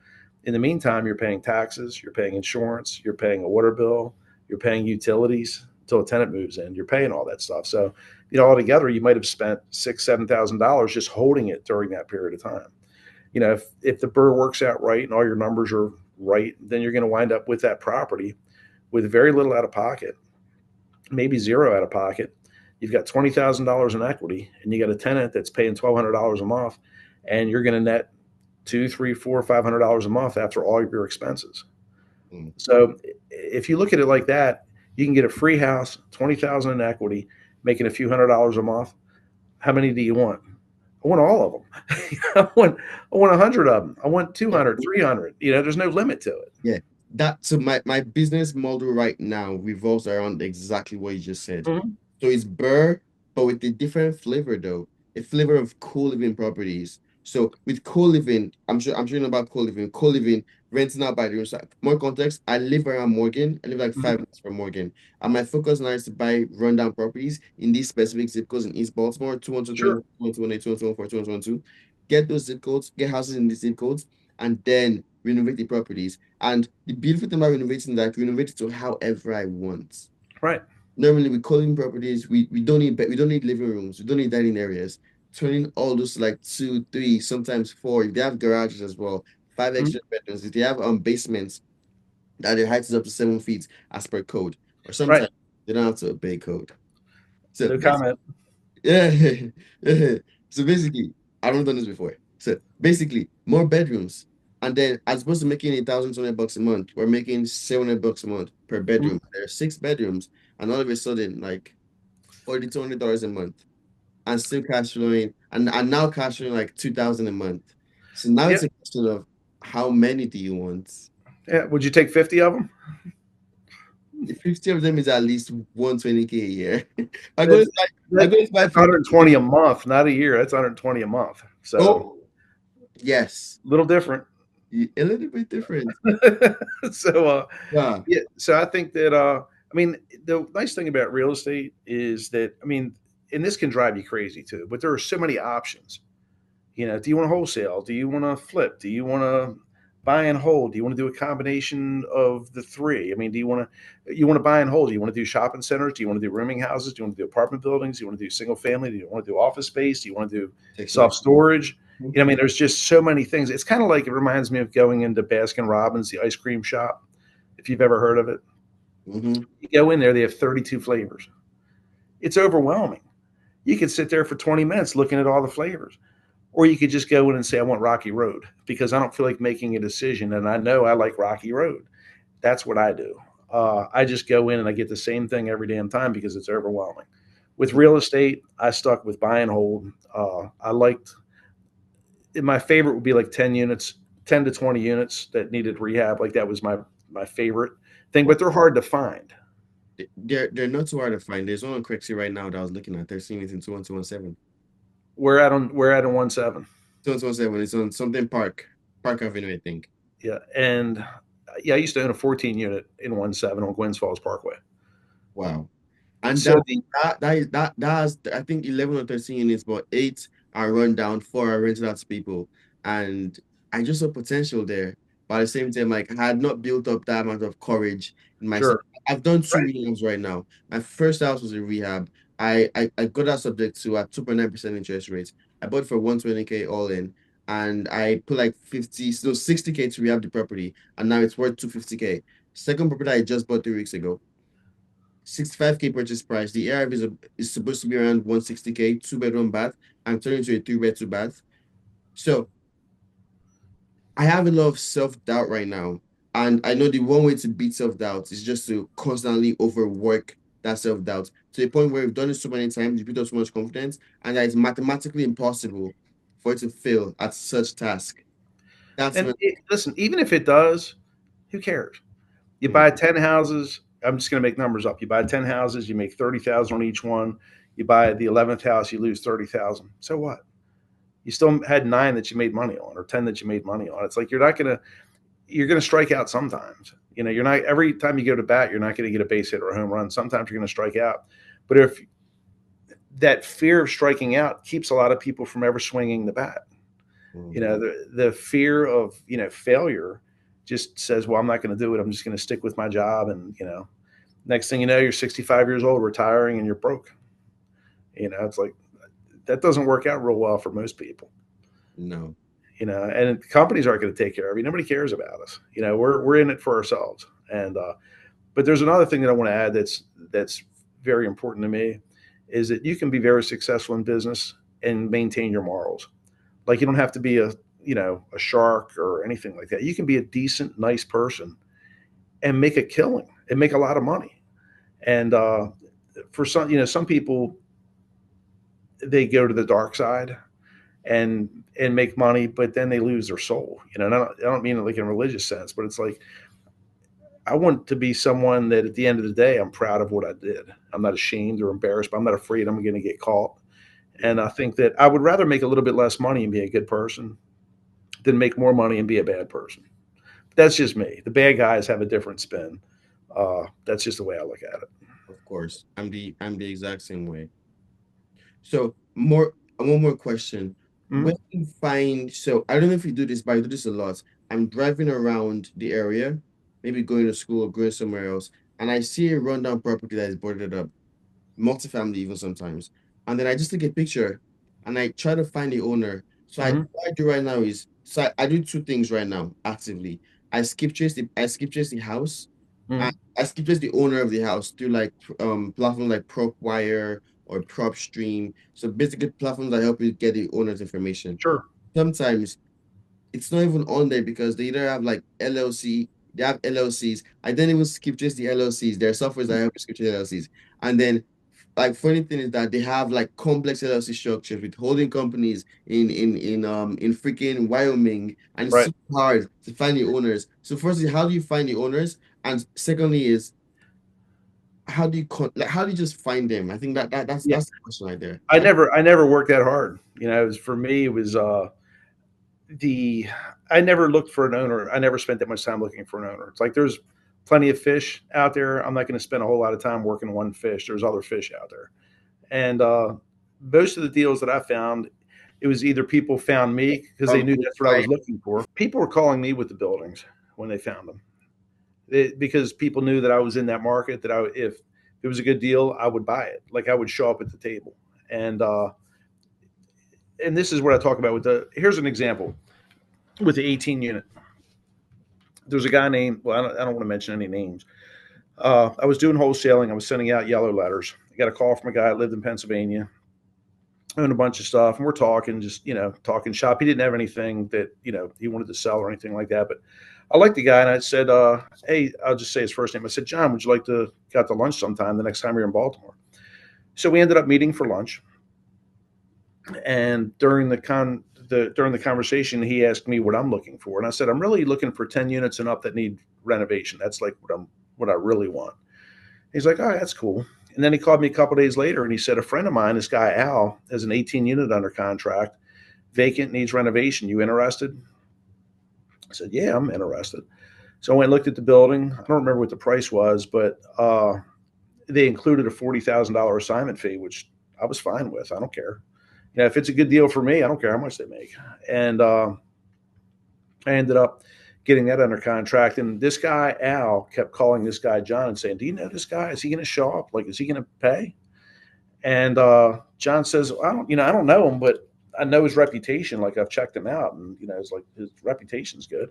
In the meantime, you're paying taxes, you're paying insurance, you're paying a water bill, you're paying utilities until a tenant moves in. You're paying all that stuff. So, altogether, you might have spent $6,000, $7,000 just holding it during that period of time. If the burr works out right and all your numbers are right, then you're going to wind up with that property with very little out of pocket, maybe zero out of pocket. You've got $20,000 in equity, and you got a tenant that's paying $1,200 a month, and you're going to net two, three, four, $500 a month after all of your expenses. Mm. So if you look at it like that, you can get a free house, 20,000 in equity, making a few $100s a month. How many do you want? I want all of them. I want 100 of them. I want Yeah. 200, 300. There's no limit to it. Yeah. So my business model right now revolves around exactly what you just said. Mhm. So it's Burr, but with a different flavor though. A flavor of co-living properties. So with co-living, I'm sure you know about co-living. Co-living, renting out by the room. So more context, I live around Morgan. I live like Mhm. 5 minutes from Morgan. And my focus now is to buy rundown properties in these specific zip codes in East Baltimore, 212, Sure. 212, Get those zip codes, get houses in these zip codes, and then renovate the properties. And the beautiful thing about renovating is that I can renovate it to however I want. Right. normally with co-living properties, we don't need we don't need living rooms, we don't need dining areas. Turning all those to like two, three, sometimes four. If they have garages as well, five Mhm. extra bedrooms. If they have basements that their height is up to 7 feet as per code, or Right. sometimes they don't have to obey code. So No comment. yeah, yeah. So basically, I don't done this before. So basically, more bedrooms, and then as opposed to making 1,200 bucks a month, we're making 700 bucks a month per Mhm. bedroom. There are 6 bedrooms, and all of a sudden, like $4,200 a month, and still cash flowing, and now cash flowing like 2,000 a month. So now Yeah. it's a question of how many do you want? Yeah. Would you take 50 of them? If 50 of them is at least 120K a year. I go That's, inside, I that, go inside that's 50. 120 a month, not a year. That's 120 a month. So Oh, yes. a little different. A little bit different. so Yeah. yeah, so I think that I mean the nice thing about real estate is that I mean, and this can drive you crazy too, but there are so many options. Do you want to wholesale? Do you want to flip? Do you want to buy and hold? Do you want to do a combination of the three? I mean, do you want to buy and hold? Do you want to do shopping centers? Do you want to do rooming houses? Do you want to do apartment buildings? Do you want to do single family? Do you want to do office space? Do you want to do Techno. self storage? I mean, there's just so many things. It's kind of like it reminds me of going into Baskin Robbins, the ice cream shop. If you've ever heard of it, Mm-hmm. you go in there, they have 32 flavors. It's overwhelming. You could sit there for 20 minutes looking at all the flavors. Or you could just go in and say, I want Rocky Road because I don't feel like making a decision. And I know I like Rocky Road. That's what I do. I just go in and I get the same thing every damn time because it's overwhelming. With real estate, I stuck with buy and hold. I liked my favorite would be like 10 units, 10 to 20 units that needed rehab. Like that was my favorite thing, but they're hard to find. They're not too hard to find. There's one on Crexy right now that I was looking at. They're seeing it in 21217. We're at a 1.7. 21217. It's on something Park Avenue, I think. Yeah. And yeah, I used to own a 14 unit in 1.7 on Gwynns Falls Parkway. Wow. And So the that's I think 11 or 13 units, but eight are run down, four are rented out to people. And I just saw potential there. But at the same time, like I had not built up that amount of courage in myself. Sure. I've done two Right. rehabs right now. My first house was a rehab. I got that subject to at 2.9% interest rates. I bought for 120K all in. And I put like 50, so 60K to rehab the property. And now it's worth 250K. Second property I just bought 3 weeks ago. 65K purchase price. The ARV is supposed to be around 160K, 2 bedroom bath. I'm turning to a 3 bed, 2 bath. So I have a lot of self-doubt right now. And I know the one way to beat self-doubt is just to constantly overwork that self-doubt to the point where we've done it so many times, you build up so much confidence, and that it's mathematically impossible for it to fail at such task. That's And when listen, even if it does, who cares? You mm, buy 10 houses. I'm just going to make numbers up. You buy 10 houses, you make 30,000 on each one. You buy the 11th house, you lose 30,000. So what? You still had nine that you made money on or 10 that you made money on. It's like you're going to strike out sometimes. You're not every time you go to bat, you're not going to get a base hit or a home run. Sometimes you're going to strike out. But if that fear of striking out keeps a lot of people from ever swinging the bat. mhm. The fear of failure just says, well, I'm not going to do it. I'm just going to stick with my job. And next thing you know, you're 65 years old, retiring, and you're broke. It's like that doesn't work out real well for most people. No, And companies aren't going to take care of you. Nobody cares about us. We're in it for ourselves. And but there's another thing that I want to add that's very important to me is that you can be very successful in business and maintain your morals. Like you don't have to be a shark or anything like that. You can be a decent, nice person and make a killing and make a lot of money. And for some people, they go to the dark side and make money, but then they lose their soul. And I don't mean it like in a religious sense, but it's like I want to be someone that at the end of the day, I'm proud of what I did. I'm not ashamed or embarrassed, but I'm not afraid I'm going to get caught. And I think that I would rather make a little bit less money and be a good person than make more money and be a bad person. That's just me. The bad guys have a different spin. That's just the way I look at it. of course. I'm the exact same way. So more one more question. Mm-hmm. When you find so I don't know if you do this, but I do this a lot. I'm driving around the area, maybe going to school or going somewhere else, and I see a rundown property that is boarded up, multifamily even sometimes. And then I just take a picture and I try to find the owner. So Hmm. what I do right now is I do two things right now actively. I skip chase the house, and Hmm. I skip chase the owner of the house through like platforms like PropWire or PropStream. So basically platforms that help you get the owner's information. Sure. Sometimes it's not even on there because they either have like LLC, they have LLCs. I didn't even skip just the LLCs. There are softwares that help you skip just LLCs. And then like funny thing is that they have like complex LLC structures with holding companies in freaking Wyoming, and it's Right. super hard to find the owners. So firstly, how do you find the owners? And secondly is how do you just find them? I think Yeah. that's the question right there. I never worked that hard. It was, for me, it was the I never looked for an owner. I never spent that much time looking for an owner. It's like there's plenty of fish out there. I'm not going to spend a whole lot of time working one fish. There's other fish out there. And most of the deals that I found, it was either people found me because they knew that's what I Right. was looking for. People were calling me with the buildings when they found them, because people knew that I was in that market. That if it was a good deal, I would buy it. Like, I would show up at the table, and this is what I talk about with the. Here's an example with the 18 unit. There's a guy named. Well, I don't want to mention any names. I was doing wholesaling. I was sending out yellow letters. I got a call from a guy that lived in Pennsylvania, owned a bunch of stuff, and we're talking, just talking shop. He didn't have anything that he wanted to sell or anything like that, but I liked the guy, and I said, "Hey," I'll just say his first name. I said, "John, would you like to get to lunch sometime the next time you're in Baltimore?" So we ended up meeting for lunch, and during the conversation, he asked me what I'm looking for, and I said, "I'm really looking for 10 units and up that need renovation. That's like what I really want." He's like, "All right, that's cool." And then he called me a couple of days later, and he said, "A friend of mine, this guy Al, has an 18 unit under contract, vacant, needs renovation. You interested?" I said, "Yeah, I'm interested." So I went and looked at the building. I don't remember what the price was, but they included a $40,000 assignment fee, which I was fine with. I don't care. If it's a good deal for me, I don't care how much they make. And I ended up getting that under contract. And this guy Al kept calling this guy John and saying, "Do you know this guy? Is he going to show up? Like, is he going to pay?" And John says, I don't know him, but I know his reputation. Like, I've checked him out, and it's like his reputation's good."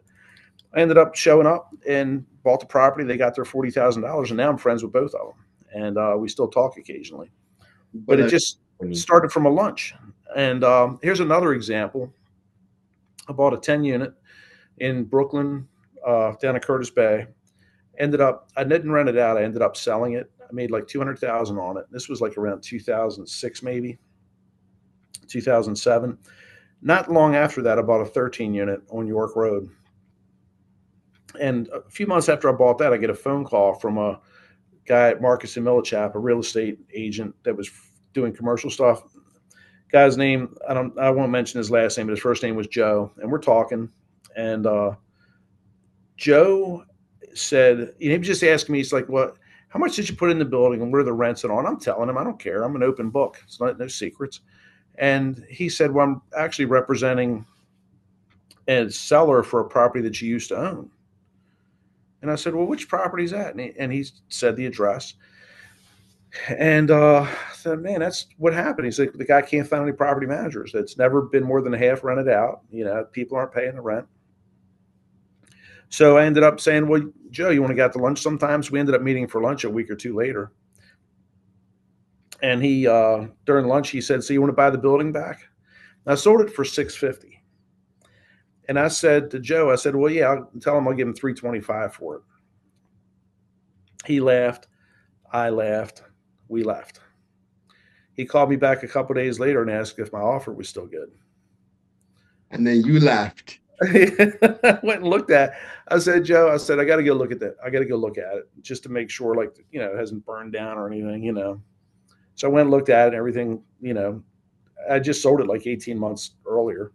I ended up showing up and bought the property. They got their $40,000, and now I'm friends with both of them, and we still talk occasionally. But But it that's just funny. started from a lunch. And here's another example. I bought a 10 unit in Brooklyn, down at Curtis Bay. I didn't rent it out. I ended up selling it. I made like 200,000 on it. This was like around 2006, maybe 2007. Not long after that, I bought a 13 unit on York Road. And a few months after I bought that, I get a phone call from a guy at Marcus and Millichap, a real estate agent that was doing commercial stuff. Guy's name, I won't mention his last name, but his first name was Joe. And we're talking, and Joe said, he was just asking me, he's like, "What? How much did you put in the building, and what are the rents and all?" And I'm telling him, I don't care. I'm an open book. It's not no secrets. And he said, "Well, I'm actually representing a seller for a property that you used to own." And I said, "Well, which property is that?" And he said the address. And I said, "Man, that's what happened." He's like, "The guy can't find any property managers. That's never been more than half rented out. People aren't paying the rent." So I ended up saying, "Well, Joe, you want to get out to lunch sometimes?" We ended up meeting for lunch a week or two later. And he, during lunch, he said, "So you want to buy the building back?" And I sold it for 650. And I said to Joe, I said, "Well, yeah, I'll tell him I'll give him 325 for it." He laughed. I laughed. We left. He called me back a couple of days later and asked if my offer was still good. And then you laughed. I went and looked at. I said, "Joe," I said, "I got to go look at that. I got to go look at it just to make sure, like, it hasn't burned down or anything." So I went and looked at it and everything. I just sold it like 18 months earlier.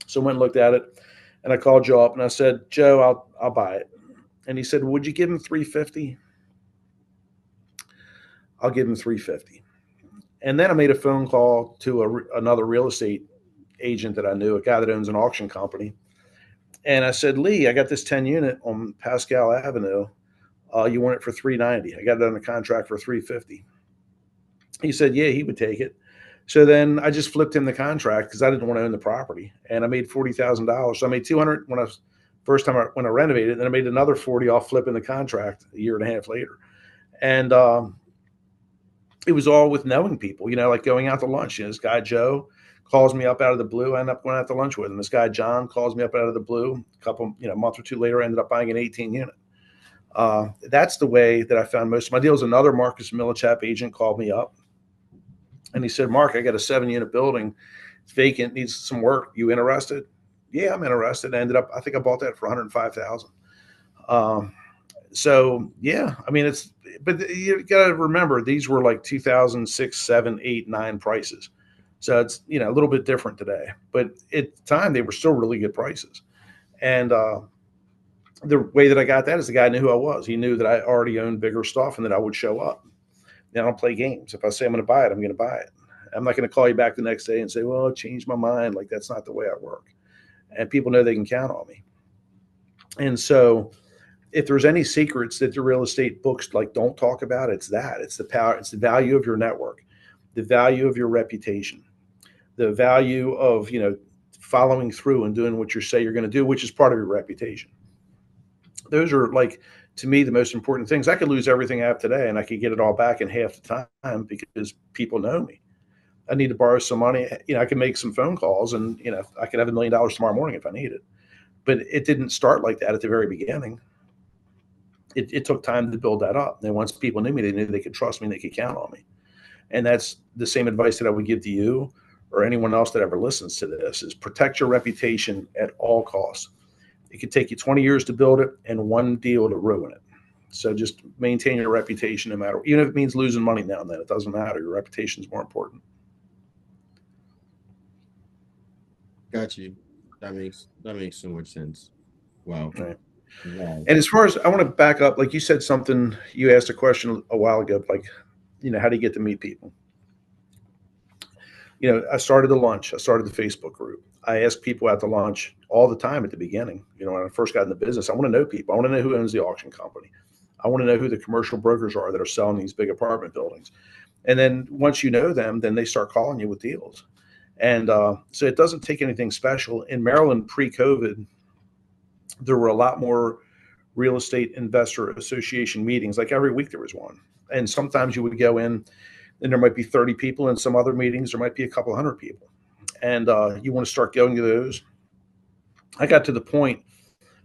So I went and looked at it, and I called Joe up and I said, "Joe, I'll buy it." And he said, "Would you give him 350?" "I'll give him 350." And then I made a phone call to another real estate agent that I knew, a guy that owns an auction company. And I said, "Lee, I got this 10 unit on Pascal Avenue. You want it for 390. I got it on the contract for 350. He said, yeah, he would take it. So then I just flipped him the contract because I didn't want to own the property, and I made $40,000. So I made 200 when I was first time when I renovated. Then I made another 40 off flipping the contract a year and a half later, and it was all with knowing people. Like going out to lunch. This guy Joe calls me up out of the blue. I end up going out to lunch with him. This guy John calls me up out of the blue. A couple, a month or two later, I ended up buying an 18 unit. That's the way that I found most of my deals. Another Marcus Millichap agent called me up and he said, Mark, I got a 7 unit building. It's vacant, needs some work. You interested? Yeah, I'm interested. I ended up, I think I bought that for 105,000. Um, so yeah, I mean, but you got to remember these were like 2006, 7, 8, 9 prices. So it's, a little bit different today, but at the time they were still really good prices. And, the way that I got that is the guy knew who I was. He knew that I already owned bigger stuff and that I would show up. Now I don't play games. If I say I'm going to buy it, I'm going to buy it. I'm not going to call you back the next day and say, well, I changed my mind. Like that's not the way I work. And people know they can count on me. And so if there's any secrets that the real estate books like don't talk about, it's that. It's the power, it's the value of your network, the value of your reputation, the value of, following through and doing what you say you're going to do, which is part of your reputation. Those are like to me the most important things. I could lose everything I have today and I could get it all back in half the time because people know me. I need to borrow some money. I can make some phone calls and I could have $1 million tomorrow morning if I need it. But it didn't start like that at the very beginning. It took time to build that up. And once people knew me, they knew they could trust me and they could count on me. And that's the same advice that I would give to you or anyone else that ever listens to this is protect your reputation at all costs. It could take you 20 years to build it and one deal to ruin it. So just maintain your reputation no matter, even if it means losing money now and then, it doesn't matter. Your reputation is more important. Got you. That makes so much sense. Wow. Right. Wow. And as far as I want to back up, like you said something, you asked a question a while ago, like, how do you get to meet people? I started the lunch. I started the Facebook group. I asked people at the lunch all the time at the beginning. When I first got in the business, I want to know people. I want to know who owns the auction company. I want to know who the commercial brokers are that are selling these big apartment buildings. And then once you know them, then they start calling you with deals. And so it doesn't take anything special. In Maryland pre-COVID, there were a lot more real estate investor association meetings. Like every week there was one. And sometimes you would go in and there might be 30 people. In some other meetings, there might be a couple hundred people. And you want to start going to those. I got to the point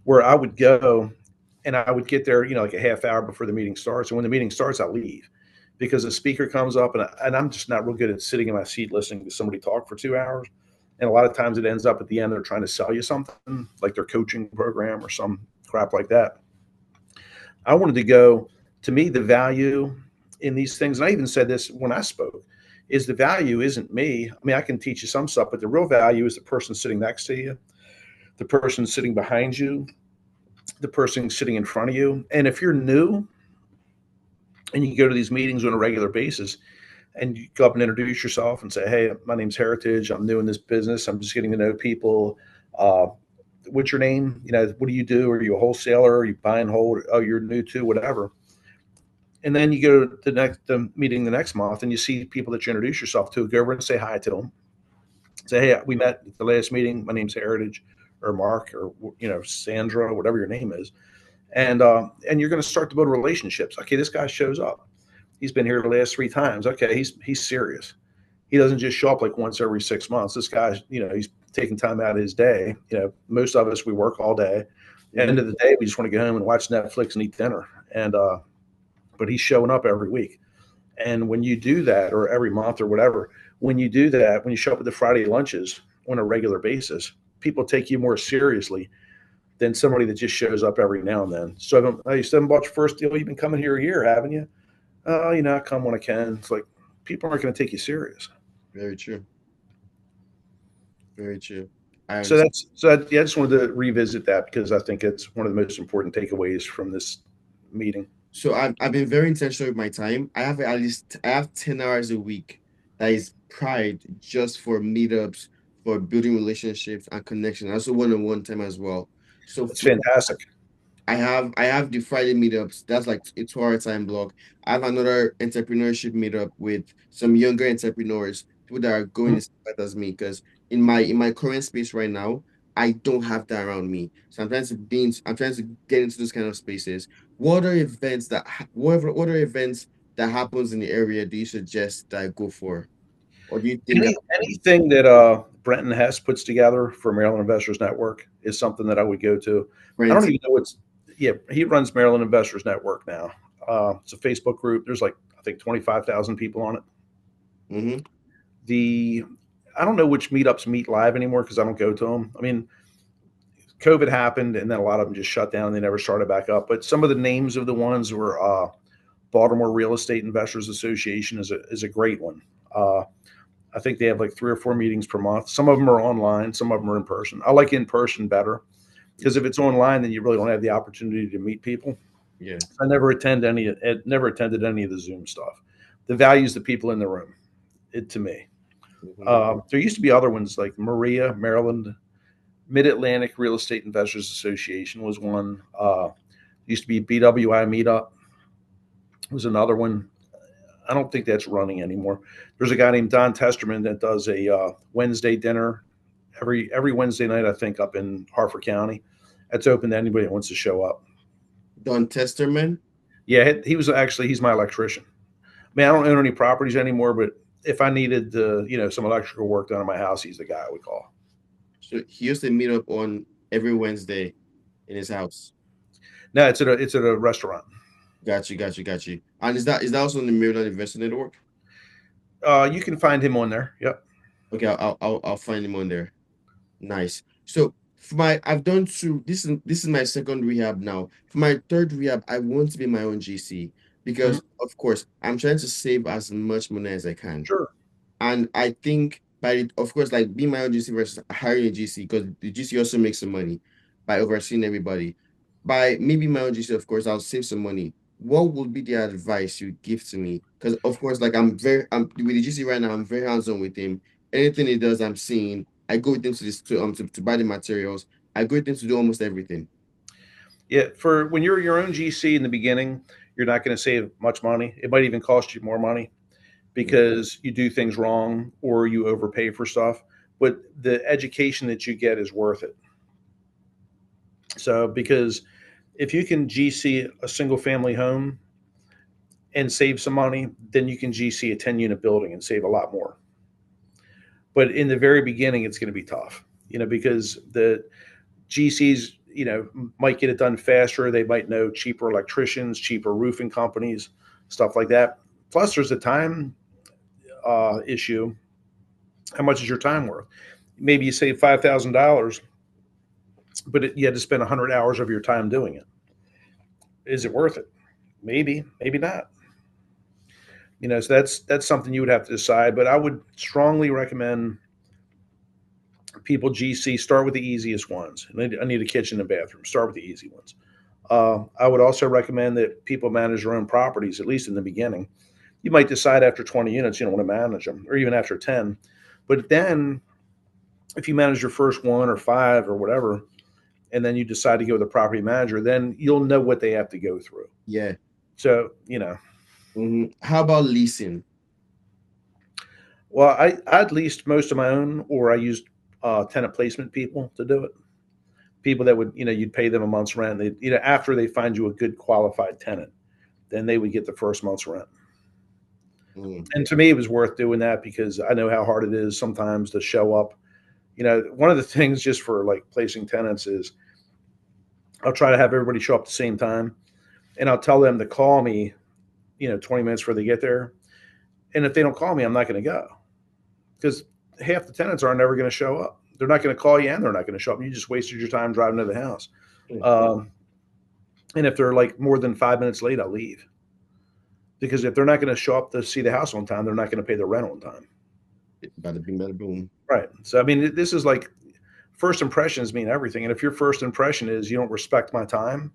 where I would go and I would get there, like a half hour before the meeting starts. And when the meeting starts, I leave because the speaker comes up and I'm just not real good at sitting in my seat listening to somebody talk for 2 hours. And a lot of times it ends up at the end, they're trying to sell you something like their coaching program or some crap like that. I wanted to go, to me, the value in these things, and I even said this when I spoke, is the value isn't me. I mean, I can teach you some stuff, but the real value is the person sitting next to you, the person sitting behind you, the person sitting in front of you. And if you're new and you go to these meetings on a regular basis and you go up and introduce yourself and say, hey, my name's Heritage. I'm new in this business. I'm just getting to know people. What's your name? What do you do? Are you a wholesaler? Are you buy and hold? Oh, you're new too, whatever. And then you go to the meeting the next month and you see people that you introduce yourself to, go over and say hi to them. Say, hey, we met at the last meeting. My name's Heritage or Mark or, Sandra, whatever your name is. And you're going to start to build relationships. Okay, this guy shows up. He's been here the last 3 times. Okay, he's serious. He doesn't just show up like once every 6 months. This guy, he's taking time out of his day. Most of us, we work all day. End of the day, we just want to go home and watch Netflix and eat dinner. But he's showing up every week. And when you do that, or every month or whatever, when you do that, when you show up at the Friday lunches on a regular basis, people take you more seriously than somebody that just shows up every now and then. So you still haven't bought your first deal. You've been coming here a year, haven't you? Oh, I come when I can. It's like people aren't going to take you serious. Very true. Very true. I So understand. yeah, I just wanted to revisit that because I think it's one of the most important takeaways from this meeting. So I've been very intentional with my time. I have 10 hours a week that is pride just for meetups, for building relationships and connection. Also one-on-one time as well. So It's for fantastic. I have the Friday meetups. That's like a 2 hour time block. I have another entrepreneurship meetup with some younger entrepreneurs, people that are going Mhm. the same path as me. Because in my current space right now, I don't have that around me. So I'm trying to get into those kind of spaces. What are events that happens in the area do you suggest that I go for? Or do you think I Anything that Brenton Hess puts together for Maryland Investors Network is something that I would go to. I don't Brent? even know what's yeah. He runs Maryland Investors Network now. It's a Facebook group. There's like I think 25,000 people on it. Mm-hmm. The I don't know which meetups meet live anymore because I don't go to them. I mean, COVID happened and then a lot of them just shut down. They never started back up. But some of the names of the ones were Baltimore Real Estate Investors Association is a great one. Uh, I think they have like 3 or 4 meetings per month. Some of them are online, some of them are in person. I like in person better because if it's online, then you really don't have the opportunity to meet people. Yeah. Never attended any of the Zoom stuff. The values the people in the room. It to me. Mm-hmm. There used to be other ones like Maria, Maryland Mid Atlantic Real Estate Investors Association was one. Used to be BWI Meetup was another one. I don't think that's running anymore. There's a guy named Don Testerman that does a Wednesday dinner every Wednesday night, I think, up in Harford County. That's open to anybody that wants to show up. Don Testerman. Yeah, he was actually he's my electrician. I mean, I don't own any properties anymore, but if I needed some electrical work done on my house, he's the guy I would call. So he used to meet up on every Wednesday in his house. No, it's at a restaurant. Got you, got you, got you. And is that also on the Maryland Investor Network? You can find him on there. Yep. Okay, I'll find him on there. Nice. So for my I've done two. This is my second rehab now. For my third rehab, I want to be my own GC Mhm. because of course I'm trying to save as much money as I can. Sure. And I think of course, like being my own GC versus hiring a GC, because the GC also makes some money by overseeing everybody. By maybe my own GC, of course, I'll save some money. What would be the advice you give to me? Because of course, like I'm with the GC right now, I'm very hands-on with him. Anything he does, I'm seeing. I go with him to buy the materials. I go with him to do almost everything. Yeah. For when you're your own GC in the beginning, you're not going to save much money. It might even cost you more money Mm, because you do things wrong or you overpay for stuff. But the education that you get is worth it. So because if you can GC a single family home and save some money, then you can GC a 10 unit building and save a lot more. But in the very beginning, it's going to be tough, because the GCs, might get it done faster. They might know cheaper electricians, cheaper roofing companies, stuff like that. Plus, there's a time issue. How much is your time worth? Maybe you save $5,000, but you had to spend 100 hours of your time doing it. Is it worth it? Maybe, maybe not. So that's something you would have to decide. But I would strongly recommend people GC start with the easiest ones. I need a kitchen and bathroom. Start with the easy ones. I would also recommend that people manage their own properties, at least in the beginning. You might decide after 20 units you don't want to manage them, or even after 10. But then, if you manage your first one or five or whatever, and then you decide to go with a property manager, then you'll know what they have to go through. yeah. So, How about leasing? well, I'd leased most of my own, or I used tenant placement people to do it. People that would, you'd pay them a month's rent. They, after they find you a good qualified tenant, then they would get the first month's rent. Mm, And to me, it was worth doing that because I know how hard it is sometimes to show up. One of the things just for like placing tenants is I'll try to have everybody show up at the same time, and I'll tell them to call me, 20 minutes before they get there. And if they don't call me, I'm not going to go because half the tenants are never going to show up. They're not going to call you, and they're not going to show up. You just wasted your time driving to the house. mm. Um, and if they're like more than 5 minutes late, I'll leave because if they're not going to show up to see the house on time, they're not going to pay the rent on time. Bada bing, bada boom. Right. So I mean, this is like first impressions mean everything. And if your first impression is you don't respect my time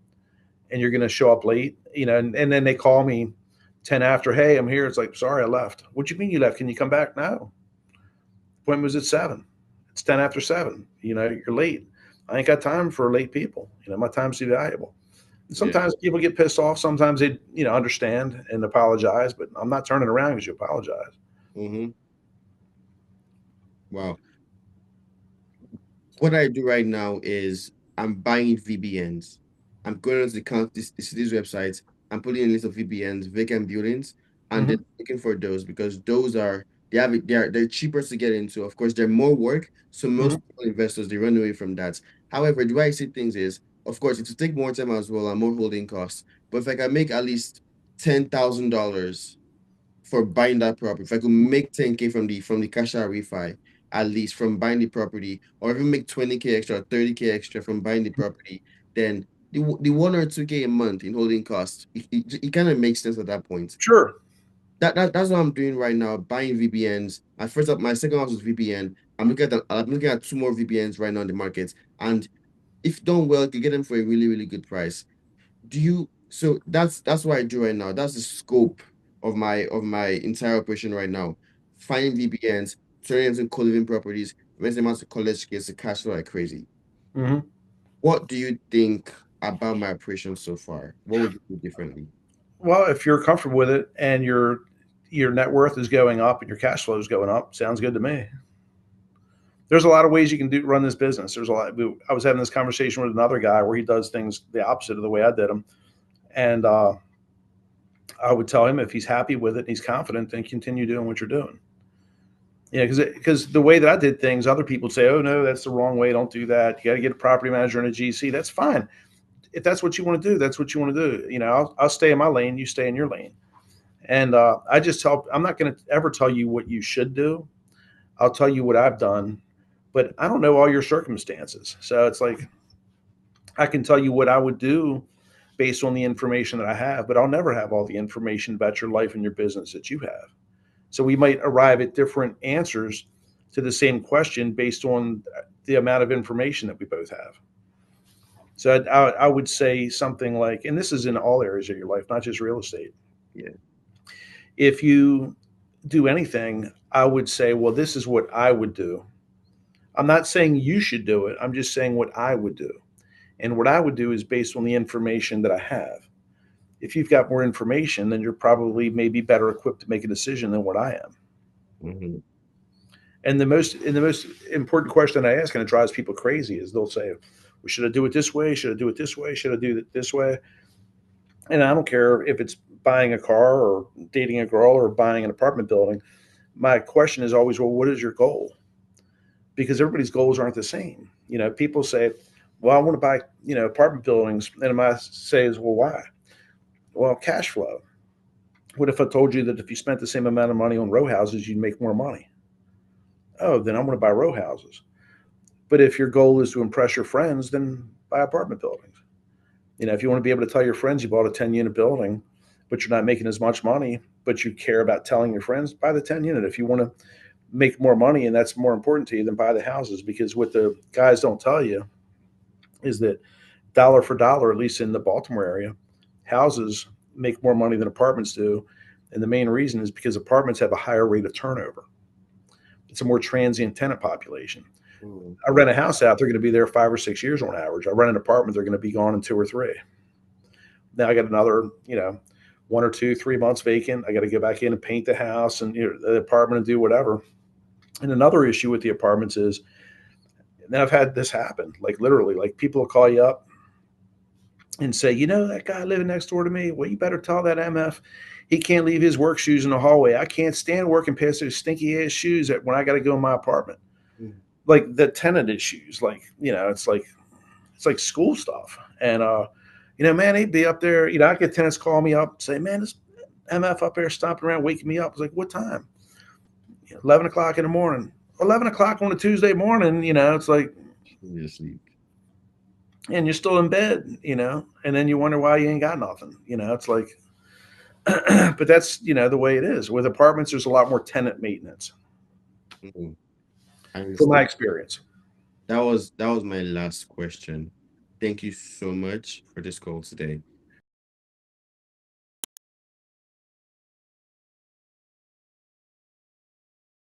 and you're going to show up late, and then they call me 10 after, hey, I'm here. It's like, sorry, I left. What do you mean you left? Can you come back? No. Appointment was at 7. It's 10 after 7. You're late. I ain't got time for late people. My time's too valuable. Yeah. Sometimes people get pissed off. Sometimes they, understand and apologize. But I'm not turning around because you apologize. Mm-hmm. Wow. What I do right now is I'm buying VPNs. I'm going to the these websites. I'm putting in a list of VPNs, vacant buildings, and then Hmm. looking for those because those are they're cheaper to get into. Of course, they're more work, so Hmm. most people, investors, they run away from that. However, the way I see things is, of course, it will take more time as well and more holding costs. But if I can make at least $10,000 for buying that property. If I could make 10K from the cash out refi, at least from buying the property, or even make 20K extra, 30K extra from buying the property, then the 1 or 2K a month in holding costs, it kind of makes sense at that point. Sure. That's what I'm doing right now, buying VPNs. My second house was VPN. I'm looking at two more VPNs right now in the market. And if done well, you can get them for a really, really good price. So that's what I do right now. That's the scope of my entire operation right now. Finding VPNs, turning them into co-living properties, renting them out to college kids to cash flow like crazy. Hmm. What do you think about my operation so far? What would you do differently? Well, if you're comfortable with it and your net worth is going up and your cash flow is going up, sounds good to me. There's a lot of ways you can run this business. There's a lot. I was having this conversation with another guy where he does things the opposite of the way I did them, and I would tell him if he's happy with it and he's confident, then continue doing what you're doing. Yeah, because the way that I did things, other people would say, "Oh no, that's the wrong way. Don't do that. You got to get a property manager and a GC." That's fine. If that's what you want to do, that's what you want to do. I'll stay in my lane. You stay in your lane. And I just tell. I'm not going to ever tell you what you should do. I'll tell you what I've done, but I don't know all your circumstances. So it's like I can tell you what I would do based on the information that I have, but I'll never have all the information about your life and your business that you have. So we might arrive at different answers to the same question based on the amount of information that we both have. So I would say something like, and this is in all areas of your life, not just real estate. Yeah. If you do anything, I would say, well, this is what I would do. I'm not saying you should do it. I'm just saying what I would do. And what I would do is based on the information that I have. If you've got more information, then you're probably maybe better equipped to make a decision than what I am. Mm-hmm. And the most important question I ask, and it drives people crazy, is they'll say, "Well, should I do it this way? Should I do it this way? Should I do it this way?" And I don't care if it's buying a car or dating a girl or buying an apartment building. My question is always, well, what is your goal? Because everybody's goals aren't the same. People say, well, I want to buy, apartment buildings. And my say is, well, why? Well, cash flow. What if I told you that if you spent the same amount of money on row houses, you'd make more money? Oh, then I'm going to buy row houses. But if your goal is to impress your friends, then buy apartment buildings. If you want to be able to tell your friends you bought a 10-unit building, but you're not making as much money, but you care about telling your friends, buy the 10 unit. If you want to make more money and that's more important to you, then buy the houses. Because what the guys don't tell you is that dollar for dollar, at least in the Baltimore area, houses make more money than apartments do. And the main reason is because apartments have a higher rate of turnover. It's a more transient tenant population. I Mm-hmm. rent a house out, they're going to be there 5 or 6 years on average. I rent an apartment, they're going to be gone in 2 or 3. Now I got another, 1 or 2, 3 months vacant. I got to go back in and paint the house and the apartment and do whatever. And another issue with the apartments is, and I've had this happen, like literally, like people will call you up and say, that guy living next door to me, well, you better tell that MF he can't leave his work shoes in the hallway. I can't stand working past those stinky ass shoes when I got to go in my apartment. Like the tenant shoes, like, it's like school stuff. And, man, he'd be up there. I get tenants call me up, say, man, this MF up there stomping around, waking me up. I was like, what time? 11 o'clock in the morning. 11 o'clock on a Tuesday morning, it's like, You're asleep. and you're still in bed, and then you wonder why you ain't got nothing. It's like, but that's, the way it is. With apartments, there's a lot more tenant maintenance, Mm-hmm. I from my understand. experience. That was my last question. Thank you so much for this call today.